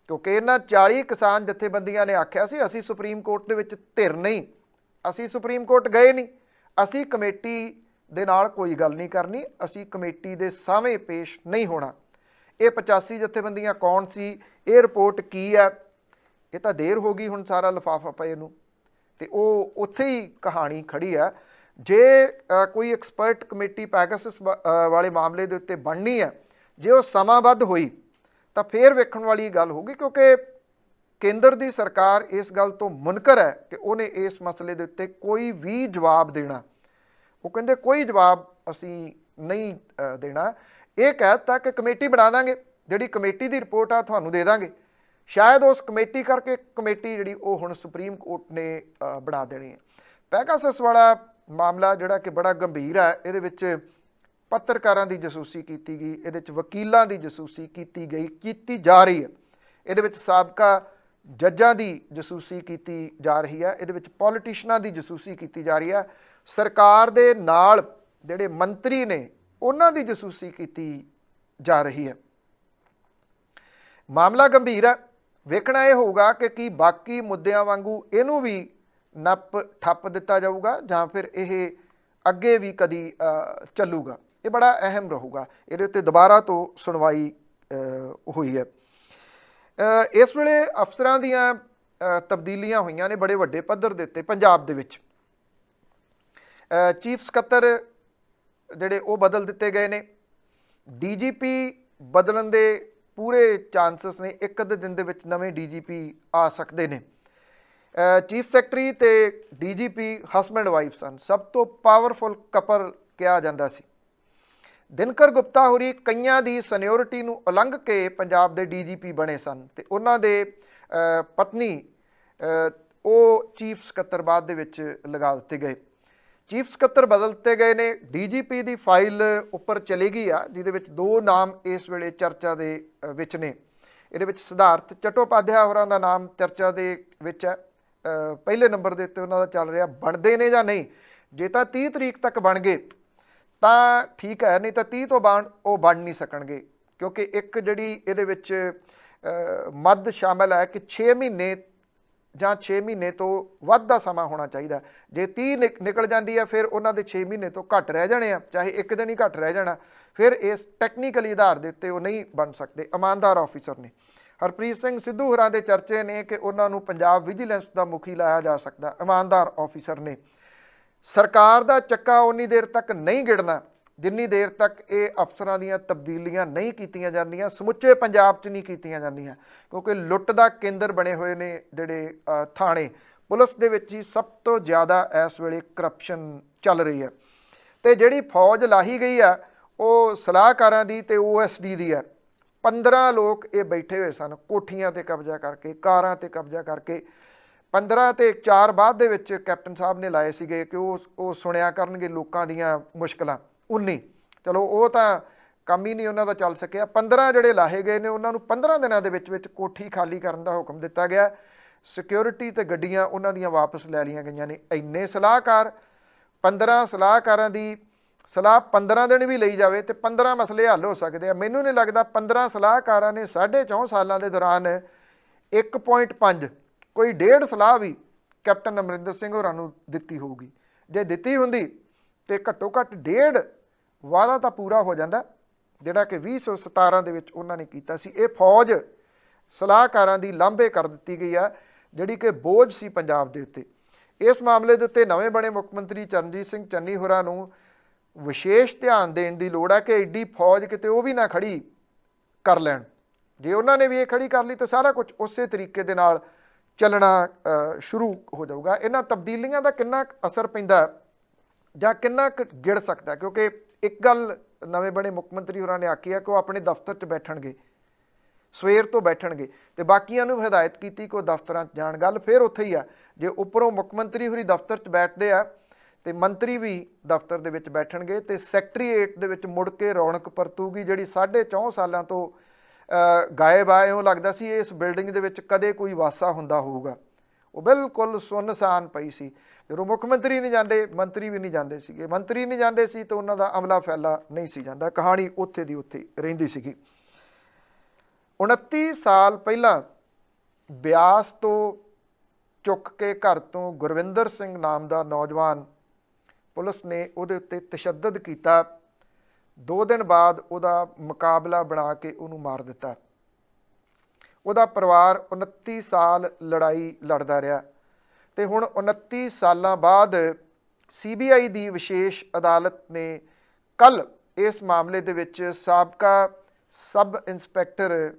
ਕਿਉਂਕਿ ਇਹਨਾਂ 40 ਕਿਸਾਨ ਜਥੇਬੰਦੀਆਂ ਨੇ ਆਖਿਆ ਸੀ ਅਸੀਂ ਸੁਪਰੀਮ ਕੋਰਟ ਦੇ ਵਿੱਚ ਧਿਰ ਨਹੀਂ, ਅਸੀਂ ਸੁਪਰੀਮ ਕੋਰਟ ਗਏ ਨਹੀਂ, ਅਸੀਂ ਕਮੇਟੀ ਦੇ ਨਾਲ ਕੋਈ ਗੱਲ ਨਹੀਂ ਕਰਨੀ, ਅਸੀਂ ਕਮੇਟੀ ਦੇ ਸਾਹਮਣੇ ਪੇਸ਼ ਨਹੀਂ ਹੋਣਾ। ਇਹ 85 ਜਥੇਬੰਦੀਆਂ ਕੌਣ ਸੀ? ਇਹ ਰਿਪੋਰਟ ਕੀ ਹੈ? ਇਹ ਤਾਂ ਦੇਰ ਹੋ ਗਈ ਹੁਣ ਸਾਰਾ ਲਿਫਾਫਾ ਪਏ ਨੂੰ, ਤੇ ਉਹ ਉੱਥੇ ਹੀ ਕਹਾਣੀ ਖੜੀ ਹੈ। ਜੇ ਕੋਈ ਐਕਸਪਰਟ ਕਮੇਟੀ ਪੈਗਾਸਸ ਵਾਲੇ ਮਾਮਲੇ ਦੇ ਉੱਤੇ ਬਣਨੀ ਹੈ, ਜੇ ਉਹ ਸਮਾਂਬੱਧ ਹੋਈ ਤਾਂ ਫਿਰ ਵੇਖਣ ਵਾਲੀ ਗੱਲ ਹੋਊਗੀ, ਕਿਉਂਕਿ ਕੇਂਦਰ ਦੀ ਸਰਕਾਰ ਇਸ ਗੱਲ ਤੋਂ ਮੁਨਕਰ ਹੈ ਕਿ ਉਹਨੇ ਇਸ ਮਸਲੇ ਦੇ ਉੱਤੇ ਕੋਈ ਵੀ ਜਵਾਬ ਦੇਣਾ। ਉਹ ਕਹਿੰਦੇ ਕੋਈ ਜਵਾਬ ਅਸੀਂ ਨਹੀਂ ਦੇਣਾ। ਇਹ ਕਹਿ ਦਿੱਤਾ ਕਿ ਕਮੇਟੀ ਬਣਾ ਦਾਂਗੇ, ਜਿਹੜੀ ਕਮੇਟੀ ਦੀ ਰਿਪੋਰਟ ਆ ਤੁਹਾਨੂੰ ਦੇ ਦਾਂਗੇ। ਸ਼ਾਇਦ ਉਸ ਕਮੇਟੀ ਕਰਕੇ ਕਮੇਟੀ ਜਿਹੜੀ ਉਹ ਹੁਣ ਸੁਪਰੀਮ ਕੋਰਟ ਨੇ ਬਣਾ ਦੇਣੀ ਹੈ। ਪੈਗਾਸਸ ਵਾਲਾ ਮਾਮਲਾ ਜਿਹੜਾ ਕਿ ਬੜਾ ਗੰਭੀਰ ਹੈ, ਇਹਦੇ ਵਿੱਚ ਪੱਤਰਕਾਰਾਂ ਦੀ ਜਸੂਸੀ ਕੀਤੀ ਗਈ, ਇਹਦੇ ਵਿੱਚ ਵਕੀਲਾਂ ਦੀ ਜਸੂਸੀ ਕੀਤੀ ਜਾ ਰਹੀ ਹੈ, ਇਹਦੇ ਵਿੱਚ ਸਾਬਕਾ ਜੱਜਾਂ ਦੀ ਜਸੂਸੀ ਕੀਤੀ ਜਾ ਰਹੀ ਹੈ, ਇਹਦੇ ਵਿੱਚ ਪੋਲੀਟੀਸ਼ੀਅਨਾਂ ਦੀ ਜਸੂਸੀ ਕੀਤੀ ਜਾ ਰਹੀ ਹੈ, ਸਰਕਾਰ ਦੇ ਨਾਲ ਜਿਹੜੇ ਮੰਤਰੀ ਨੇ ਉਹਨਾਂ ਦੀ ਜਸੂਸੀ ਕੀਤੀ ਜਾ ਰਹੀ ਹੈ। ਮਾਮਲਾ ਗੰਭੀਰ ਹੈ। ਵੇਖਣਾ ਇਹ ਹੋਊਗਾ ਕਿ ਕੀ ਬਾਕੀ ਮੁੱਦਿਆਂ ਵਾਂਗੂ ਇਹਨੂੰ ਵੀ ਨੱਪ ਠੱਪ ਦਿੱਤਾ ਜਾਊਗਾ ਜਾਂ ਫਿਰ ਇਹ ਅੱਗੇ ਵੀ ਕਦੀ ਚੱਲੂਗਾ। ਇਹ ਬੜਾ ਅਹਿਮ ਰਹੂਗਾ। ਇਹਦੇ ਉੱਤੇ ਦੁਬਾਰਾ ਤੋਂ ਸੁਣਵਾਈ ਹੋਈ ਹੈ। ਇਸ ਵੇਲੇ ਅਫਸਰਾਂ ਦੀਆਂ ਤਬਦੀਲੀਆਂ ਹੋਈਆਂ ਨੇ ਬੜੇ ਵੱਡੇ ਪੱਧਰ ਦੇ ਉੱਤੇ ਪੰਜਾਬ ਦੇ ਵਿੱਚ। ਚੀਫ ਸਕੱਤਰ ਜਿਹੜੇ ਉਹ ਬਦਲ ਦਿੱਤੇ ਗਏ ਨੇ। DGP ਬਦਲਣ ਦੇ ਪੂਰੇ ਚਾਂਸਸ ਨੇ, ਇੱਕ ਅੱਧੇ ਦਿਨ ਦੇ ਵਿੱਚ ਨਵੇਂ DGP ਆ ਸਕਦੇ ਨੇ। ਚੀਫ ਸੈਕਟਰੀ ਤੇ DGP ਹਸਬੈਂਡ ਵਾਈਫ ਸਨ, ਸਭ ਤੋਂ ਪਾਵਰਫੁਲ ਕਪਲ ਕਿਹਾ ਜਾਂਦਾ ਸੀ। ਦਿਨਕਰ ਗੁਪਤਾ ਹੋਰੀ ਕਈਆਂ ਦੀ ਸੀਨੀਅਰਿਟੀ ਨੂੰ ਉਲੰਘ ਕੇ ਪੰਜਾਬ ਦੇ DGP ਬਣੇ ਸਨ ਤੇ ਉਹਨਾਂ ਦੇ ਪਤਨੀ ਉਹ ਚੀਫ ਸਕੱਤਰ ਬਾਅਦ ਦੇ ਵਿੱਚ ਲਗਾ ਦਿੱਤੇ ਗਏ। ਚੀਫ ਸਕੱਤਰ ਬਦਲ ਦਿੱਤੇ ਗਏ ਨੇ। DGP ਦੀ ਫਾਈਲ ਉੱਪਰ ਚਲੀ ਗਈ ਆ, ਜਿਹਦੇ ਵਿੱਚ 2 ਨਾਮ ਇਸ ਵੇਲੇ ਚਰਚਾ ਦੇ ਵਿੱਚ ਨੇ। ਇਹਦੇ ਵਿੱਚ ਸਿਧਾਰਥ ਚਟੋਪਾਧਿਆਏ ਹੋਰਾਂ ਦਾ ਨਾਮ ਚਰਚਾ ਦੇ ਵਿੱਚ ਹੈ। ਪਹਿਲੇ ਨੰਬਰ ਦੇ ਉੱਤੇ ਉਹਨਾਂ ਦਾ ਚੱਲ ਰਿਹਾ। ਬਣਦੇ ਨੇ ਜਾਂ ਨਹੀਂ? ਜੇ ਤਾਂ 30 ਤਰੀਕ ਤੱਕ ਬਣ ਗਏ ਤਾਂ ਠੀਕ ਹੈ, ਨਹੀਂ ਤਾਂ 30 ਤੋਂ ਬਾਅਦ ਉਹ ਬਣ ਨਹੀਂ ਸਕਣਗੇ, ਕਿਉਂਕਿ ਇੱਕ ਜਿਹੜੀ ਇਹਦੇ ਵਿੱਚ ਮੱਧ ਸ਼ਾਮਲ ਹੈ ਕਿ 6 ਮਹੀਨੇ ਜਾਂ 6 ਮਹੀਨੇ ਤੋਂ ਵੱਧ ਦਾ ਸਮਾਂ ਹੋਣਾ ਚਾਹੀਦਾ। ਜੇ 30 ਨਿਕਲ ਜਾਂਦੀ ਹੈ ਫਿਰ ਉਹਨਾਂ ਦੇ 6 ਮਹੀਨੇ ਤੋਂ ਘੱਟ ਰਹਿ ਜਾਣੇ ਆ, ਚਾਹੇ ਇੱਕ ਦਿਨ ਹੀ ਘੱਟ ਰਹਿ ਜਾਣਾ, ਫਿਰ ਇਸ ਟੈਕਨੀਕਲੀ ਆਧਾਰ ਦੇ ਉੱਤੇ ਉਹ ਨਹੀਂ ਬਣ ਸਕਦੇ। ਇਮਾਨਦਾਰ ਆਫੀਸਰ ਨੇ। ਹਰਪ੍ਰੀਤ ਸਿੰਘ ਸਿੱਧੂ ਹੋਰਾਂ ਦੇ ਚਰਚੇ ਨੇ ਕਿ ਉਹਨਾਂ ਨੂੰ ਪੰਜਾਬ ਵਿਜੀਲੈਂਸ ਦਾ ਮੁਖੀ ਲਾਇਆ ਜਾ ਸਕਦਾ। ਇਮਾਨਦਾਰ ਆਫੀਸਰ ਨੇ। ਸਰਕਾਰ ਦਾ ਚੱਕਾ ਉਨੀ ਦੇਰ ਤੱਕ ਨਹੀਂ ਗਿੜਨਾ ਜਿੰਨੀ ਦੇਰ ਤੱਕ ਇਹ ਅਫਸਰਾਂ ਦੀਆਂ ਤਬਦੀਲੀਆਂ ਨਹੀਂ ਕੀਤੀਆਂ ਜਾਂਦੀਆਂ, ਸਮੁੱਚੇ ਪੰਜਾਬ 'ਚ ਨਹੀਂ ਕੀਤੀਆਂ ਜਾਂਦੀਆਂ, ਕਿਉਂਕਿ ਲੁੱਟ ਦਾ ਕੇਂਦਰ ਬਣੇ ਹੋਏ ਨੇ ਜਿਹੜੇ ਥਾਣੇ। ਪੁਲਿਸ ਦੇ ਵਿੱਚ ਹੀ ਸਭ ਤੋਂ ਜ਼ਿਆਦਾ ਇਸ ਵੇਲੇ ਕਰਪਸ਼ਨ ਚੱਲ ਰਹੀ ਹੈ। ਤੇ ਜਿਹੜੀ ਫੌਜ ਲਾਹੀ ਗਈ ਆ ਉਹ ਸਲਾਹਕਾਰਾਂ ਦੀ ਤੇ OSD ਦੀ ਹੈ। 15 ਲੋਕ ਇਹ ਬੈਠੇ ਹੋਏ ਸਨ ਕੋਠੀਆਂ ਤੇ ਕਬਜ਼ਾ ਕਰਕੇ, ਕਾਰਾਂ ਤੇ ਕਬਜ਼ਾ ਕਰਕੇ। 15 ਤੇ 4 ਬਾਅਦ ਦੇ ਵਿੱਚ ਕੈਪਟਨ ਸਾਹਿਬ ਨੇ ਲਾਏ ਸੀਗੇ ਕਿ ਉਹ ਸੁਣਿਆ ਕਰਨਗੇ ਲੋਕਾਂ ਦੀਆਂ ਮੁਸ਼ਕਲਾਂ। 19 ਚਲੋ ਉਹ ਤਾਂ ਕੰਮ ਹੀ ਨਹੀਂ ਉਹਨਾਂ ਦਾ ਚੱਲ ਸਕਿਆ। 15 ਜਿਹੜੇ ਲਾਹੇ ਗਏ ਨੇ ਉਹਨਾਂ ਨੂੰ 15 ਦਿਨਾਂ ਦੇ ਵਿੱਚ ਕੋਠੀ ਖਾਲੀ ਕਰਨ ਦਾ ਹੁਕਮ ਦਿੱਤਾ ਗਿਆ। ਸਿਕਿਉਰਿਟੀ ਤੇ ਗੱਡੀਆਂ ਉਹਨਾਂ ਦੀਆਂ ਵਾਪਸ ਲੈ ਲਈਆਂ ਗਈਆਂ ਨੇ। ਇੰਨੇ ਸਲਾਹਕਾਰ, 15 ਸਲਾਹਕਾਰਾਂ ਦੀ ਸਲਾਹ 15 ਦਿਨ ਵੀ ਲਈ ਜਾਵੇ ਤੇ 15 ਮਸਲੇ ਹੱਲ ਹੋ ਸਕਦੇ ਆ। ਮੈਨੂੰ ਨਹੀਂ ਲੱਗਦਾ 15 ਸਲਾਹਕਾਰਾਂ ਨੇ 4.5 ਸਾਲਾਂ ਦੇ ਦੌਰਾਨ 1.5 ਕੋਈ 1.5 ਸਲਾਹ ਵੀ ਕੈਪਟਨ ਅਮਰਿੰਦਰ ਸਿੰਘ ਹੋਰਾਂ ਨੂੰ ਦਿੱਤੀ ਹੋਊਗੀ। ਜੇ ਦਿੱਤੀ ਹੁੰਦੀ ਤੇ ਘੱਟੋ ਘੱਟ 1.5 ਵਾਅਦਾ ਤਾਂ ਪੂਰਾ ਹੋ ਜਾਂਦਾ ਜਿਹੜਾ ਕਿ 2017 ਦੇ ਵਿੱਚ ਉਹਨਾਂ ਨੇ ਕੀਤਾ ਸੀ। ਇਹ ਫੌਜ ਸਲਾਹਕਾਰਾਂ ਦੀ ਲਾਂਭੇ ਕਰ ਦਿੱਤੀ ਗਈ ਆ ਜਿਹੜੀ ਕਿ ਬੋਝ ਸੀ ਪੰਜਾਬ ਦੇ ਉੱਤੇ। ਇਸ ਮਾਮਲੇ ਦੇ ਉੱਤੇ ਨਵੇਂ ਬਣੇ ਮੁੱਖ ਮੰਤਰੀ ਚਰਨਜੀਤ ਸਿੰਘ ਚੰਨੀ ਹੋਰਾਂ ਨੂੰ ਵਿਸ਼ੇਸ਼ ਧਿਆਨ ਦੇਣ ਦੀ ਲੋੜ ਹੈ ਕਿ ਐਡੀ ਫੌਜ ਕਿਤੇ ਉਹ ਵੀ ਨਾ ਖੜੀ ਕਰ ਲੈਣ। ਜੇ ਉਹਨਾਂ ਨੇ ਵੀ ਇਹ ਖੜੀ ਕਰ ਲਈ ਤਾਂ ਸਾਰਾ ਕੁਝ ਉਸੇ ਤਰੀਕੇ ਦੇ ਨਾਲ ਚੱਲਣਾ ਸ਼ੁਰੂ ਹੋ ਜਾਊਗਾ। ਇਹਨਾਂ ਤਬਦੀਲੀਆਂ ਦਾ ਕਿੰਨਾ ਕੁ ਅਸਰ ਪੈਂਦਾ ਜਾਂ ਕਿੰਨਾ ਕੁ ਗਿੜ ਸਕਦਾ, ਕਿਉਂਕਿ ਇੱਕ ਗੱਲ ਨਵੇਂ ਬਣੇ ਮੁੱਖ ਮੰਤਰੀ ਹੋਰਾਂ ਨੇ ਆਖੀ ਹੈ ਕਿ ਉਹ ਆਪਣੇ ਦਫ਼ਤਰ 'ਚ ਬੈਠਣਗੇ, ਸਵੇਰ ਤੋਂ ਬੈਠਣਗੇ, ਅਤੇ ਬਾਕੀਆਂ ਨੂੰ ਹਦਾਇਤ ਕੀਤੀ ਕਿ ਉਹ ਦਫ਼ਤਰਾਂ 'ਚ ਜਾਣ। ਗੱਲ ਫਿਰ ਉੱਥੇ ਹੀ ਆ, ਜੇ ਉੱਪਰੋਂ ਮੁੱਖ ਮੰਤਰੀ ਹੋਰੀ ਦਫ਼ਤਰ 'ਚ ਬੈਠਦੇ ਆ ਤੇ ਮੰਤਰੀ ਵੀ ਦਫ਼ਤਰ ਦੇ ਵਿੱਚ ਬੈਠਣਗੇ ਤੇ ਸੈਕਟਰੀਏਟ ਦੇ ਵਿੱਚ ਮੁੜ ਕੇ ਰੌਣਕ ਪਰਤੂਗੀ ਜਿਹੜੀ 4.5 ਸਾਲਾਂ ਤੋਂ ਗਾਇਬ ਆ। ਇਉਂ ਲੱਗਦਾ ਸੀ ਇਸ ਬਿਲਡਿੰਗ ਦੇ ਵਿੱਚ ਕਦੇ ਕੋਈ ਵਾਸਾ ਹੁੰਦਾ ਹੋਊਗਾ। ਉਹ ਬਿਲਕੁਲ ਸੁੰਨਸਾਨ ਪਈ ਸੀ। ਜਦੋਂ ਮੁੱਖ ਮੰਤਰੀ ਨਹੀਂ ਜਾਂਦੇ, ਮੰਤਰੀ ਵੀ ਨਹੀਂ ਜਾਂਦੇ ਸੀਗੇ। ਮੰਤਰੀ ਨਹੀਂ ਜਾਂਦੇ ਸੀ ਤਾਂ ਉਹਨਾਂ ਦਾ ਅਮਲਾ ਫੈਲਾ ਨਹੀਂ ਸੀ ਜਾਂਦਾ। ਕਹਾਣੀ ਉੱਥੇ ਦੀ ਉੱਥੇ ਰਹਿੰਦੀ ਸੀਗੀ। 29 ਸਾਲ ਪਹਿਲਾਂ ਬਿਆਸ ਤੋਂ ਚੁੱਕ ਕੇ ਘਰ ਤੋਂ ਗੁਰਵਿੰਦਰ ਸਿੰਘ ਨਾਮ ਦਾ ਨੌਜਵਾਨ, ਪੁਲਿਸ ਨੇ ਉਹਦੇ ਉੱਤੇ ਤਸ਼ੱਦਦ ਕੀਤਾ। 2 ਦਿਨ ਬਾਅਦ ਉਹਦਾ ਮੁਕਾਬਲਾ ਬਣਾ ਕੇ ਉਹਨੂੰ ਮਾਰ ਦਿੱਤਾ। ਉਹਦਾ ਪਰਿਵਾਰ 29 ਸਾਲ ਲੜਾਈ ਲੜਦਾ ਰਿਹਾ ਅਤੇ ਹੁਣ 29 ਸਾਲਾਂ ਬਾਅਦ CBI ਦੀ ਵਿਸ਼ੇਸ਼ ਅਦਾਲਤ ਨੇ ਕੱਲ੍ਹ ਇਸ ਮਾਮਲੇ ਦੇ ਵਿੱਚ ਸਾਬਕਾ ਸਬ ਇੰਸਪੈਕਟਰ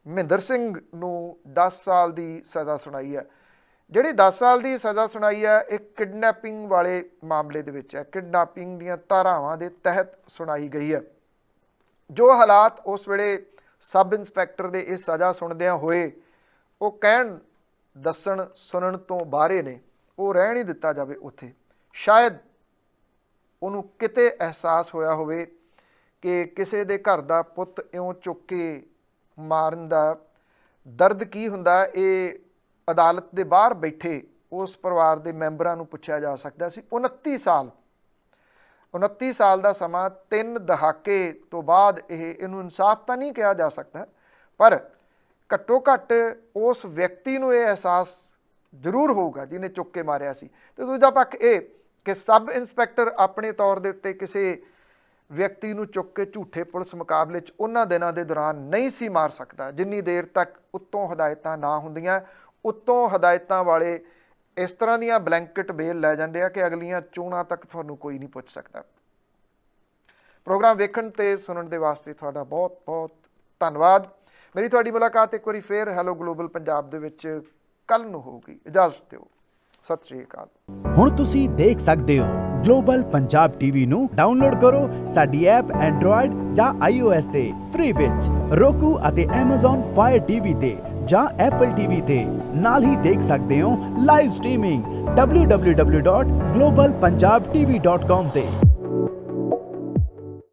ਮਹਿੰਦਰ ਸਿੰਘ ਨੂੰ 10 ਸਾਲ ਦੀ ਸਜ਼ਾ ਸੁਣਾਈ ਹੈ। ਜਿਹੜੀ 10 ਸਾਲ ਦੀ ਸਜ਼ਾ ਸੁਣਾਈ ਹੈ ਇਹ ਕਿਡਨੈਪਿੰਗ ਵਾਲੇ ਮਾਮਲੇ ਦੇ ਵਿੱਚ ਹੈ। ਕਿਡਨੈਪਿੰਗ ਦੀਆਂ ਧਾਰਾਵਾਂ ਦੇ ਤਹਿਤ ਸੁਣਾਈ ਗਈ ਹੈ। ਜੋ ਹਾਲਾਤ ਉਸ ਵੇਲੇ ਸਬ ਇੰਸਪੈਕਟਰ ਦੇ ਇਹ ਸਜ਼ਾ ਸੁਣਦਿਆਂ ਹੋਏ ਉਹ ਕਹਿਣ ਦੱਸਣ ਸੁਣਨ ਤੋਂ ਬਾਹਰੇ ਨੇ, ਉਹ ਰਹਿਣ ਹੀ ਦਿੱਤਾ ਜਾਵੇ ਉੱਥੇ। ਸ਼ਾਇਦ ਉਹਨੂੰ ਕਿਤੇ ਅਹਿਸਾਸ ਹੋਇਆ ਹੋਵੇ ਕਿ ਕਿਸੇ ਦੇ ਘਰ ਦਾ ਪੁੱਤ ਇਉਂ ਚੁੱਕ ਕੇ ਮਾਰਨ ਦਾ ਦਰਦ ਕੀ ਹੁੰਦਾ। ਇਹ ਅਦਾਲਤ ਦੇ ਬਾਹਰ ਬੈਠੇ ਉਸ ਪਰਿਵਾਰ ਦੇ ਮੈਂਬਰਾਂ ਨੂੰ ਪੁੱਛਿਆ ਜਾ ਸਕਦਾ ਸੀ। 29 ਸਾਲ ਦਾ ਸਮਾਂ, 3 ਦਹਾਕੇ ਤੋਂ ਬਾਅਦ ਇਹਨੂੰ ਇਨਸਾਫ ਤਾਂ ਨਹੀਂ ਕਿਹਾ ਜਾ ਸਕਦਾ, ਪਰ ਘੱਟੋ ਘੱਟ ਉਸ ਵਿਅਕਤੀ ਨੂੰ ਇਹ ਅਹਿਸਾਸ ਜ਼ਰੂਰ ਹੋਊਗਾ ਜਿਹਨੇ ਚੁੱਕ ਕੇ ਮਾਰਿਆ ਸੀ। ਅਤੇ ਦੂਜਾ ਪੱਖ ਇਹ ਕਿ ਸਬ ਇੰਸਪੈਕਟਰ ਆਪਣੇ ਤੌਰ ਦੇ ਉੱਤੇ ਕਿਸੇ ਵਿਅਕਤੀ ਨੂੰ ਚੁੱਕ ਕੇ ਝੂਠੇ ਪੁਲਿਸ ਮੁਕਾਬਲੇ 'ਚ ਉਹਨਾਂ ਦਿਨਾਂ ਦੇ ਦੌਰਾਨ ਨਹੀਂ ਸੀ ਮਾਰ ਸਕਦਾ ਜਿੰਨੀ ਦੇਰ ਤੱਕ ਉੱਤੋਂ ਹਦਾਇਤਾਂ ਨਾ ਹੁੰਦੀਆਂ। ਉੱਤੋਂ ਹਦਾਇਤਾਂ ਵਾਲੇ ਇਸ ਤਰ੍ਹਾਂ ਦੀਆਂ ਬਲੈਂਕਟ ਬੇਲ ਲੈ ਜਾਂਦੇ ਆ ਕਿ ਅਗਲੀਆਂ ਚੋਣਾਂ ਤੱਕ ਤੁਹਾਨੂੰ ਕੋਈ ਨਹੀਂ ਪੁੱਛ ਸਕਦਾ। ਪ੍ਰੋਗਰਾਮ ਵੇਖਣ ਤੇ ਸੁਣਨ ਦੇ ਵਾਸਤੇ ਤੁਹਾਡਾ ਬਹੁਤ ਬਹੁਤ ਧੰਨਵਾਦ। ਮੇਰੀ ਤੁਹਾਡੀ ਮੁਲਾਕਾਤ ਇੱਕ ਵਾਰੀ ਫੇਰ ਹੈਲੋ ਗਲੋਬਲ ਪੰਜਾਬ ਦੇ ਵਿੱਚ ਕੱਲ੍ਹ ਨੂੰ ਹੋਊਗੀ। ਇਜਾਜ਼ਤ ਦਿਓ। ਸਤਿ ਸ਼੍ਰੀ ਅਕਾਲ। ਹੁਣ ਤੁਸੀਂ ਦੇਖ ਸਕਦੇ ਹੋ ਗਲੋਬਲ ਪੰਜਾਬ ਟੀਵੀ ਨੂੰ ਡਾਊਨਲੋਡ ਕਰੋ ਸਾਡੀ ਐਪ ਐਂਡਰੋਇਡ ਜਾਂ iOS ਤੇ ਫ੍ਰੀ ਵਿੱਚ, roku ਅਤੇ Amazon Fire TV ਤੇ ਜਾਂ Apple TV ਤੇ। ਨਾਲ ਹੀ ਦੇਖ ਸਕਦੇ ਹੋ ਲਾਈਵ ਸਟ੍ਰੀਮਿੰਗ www.globalpunjabtv.com ਤੇ।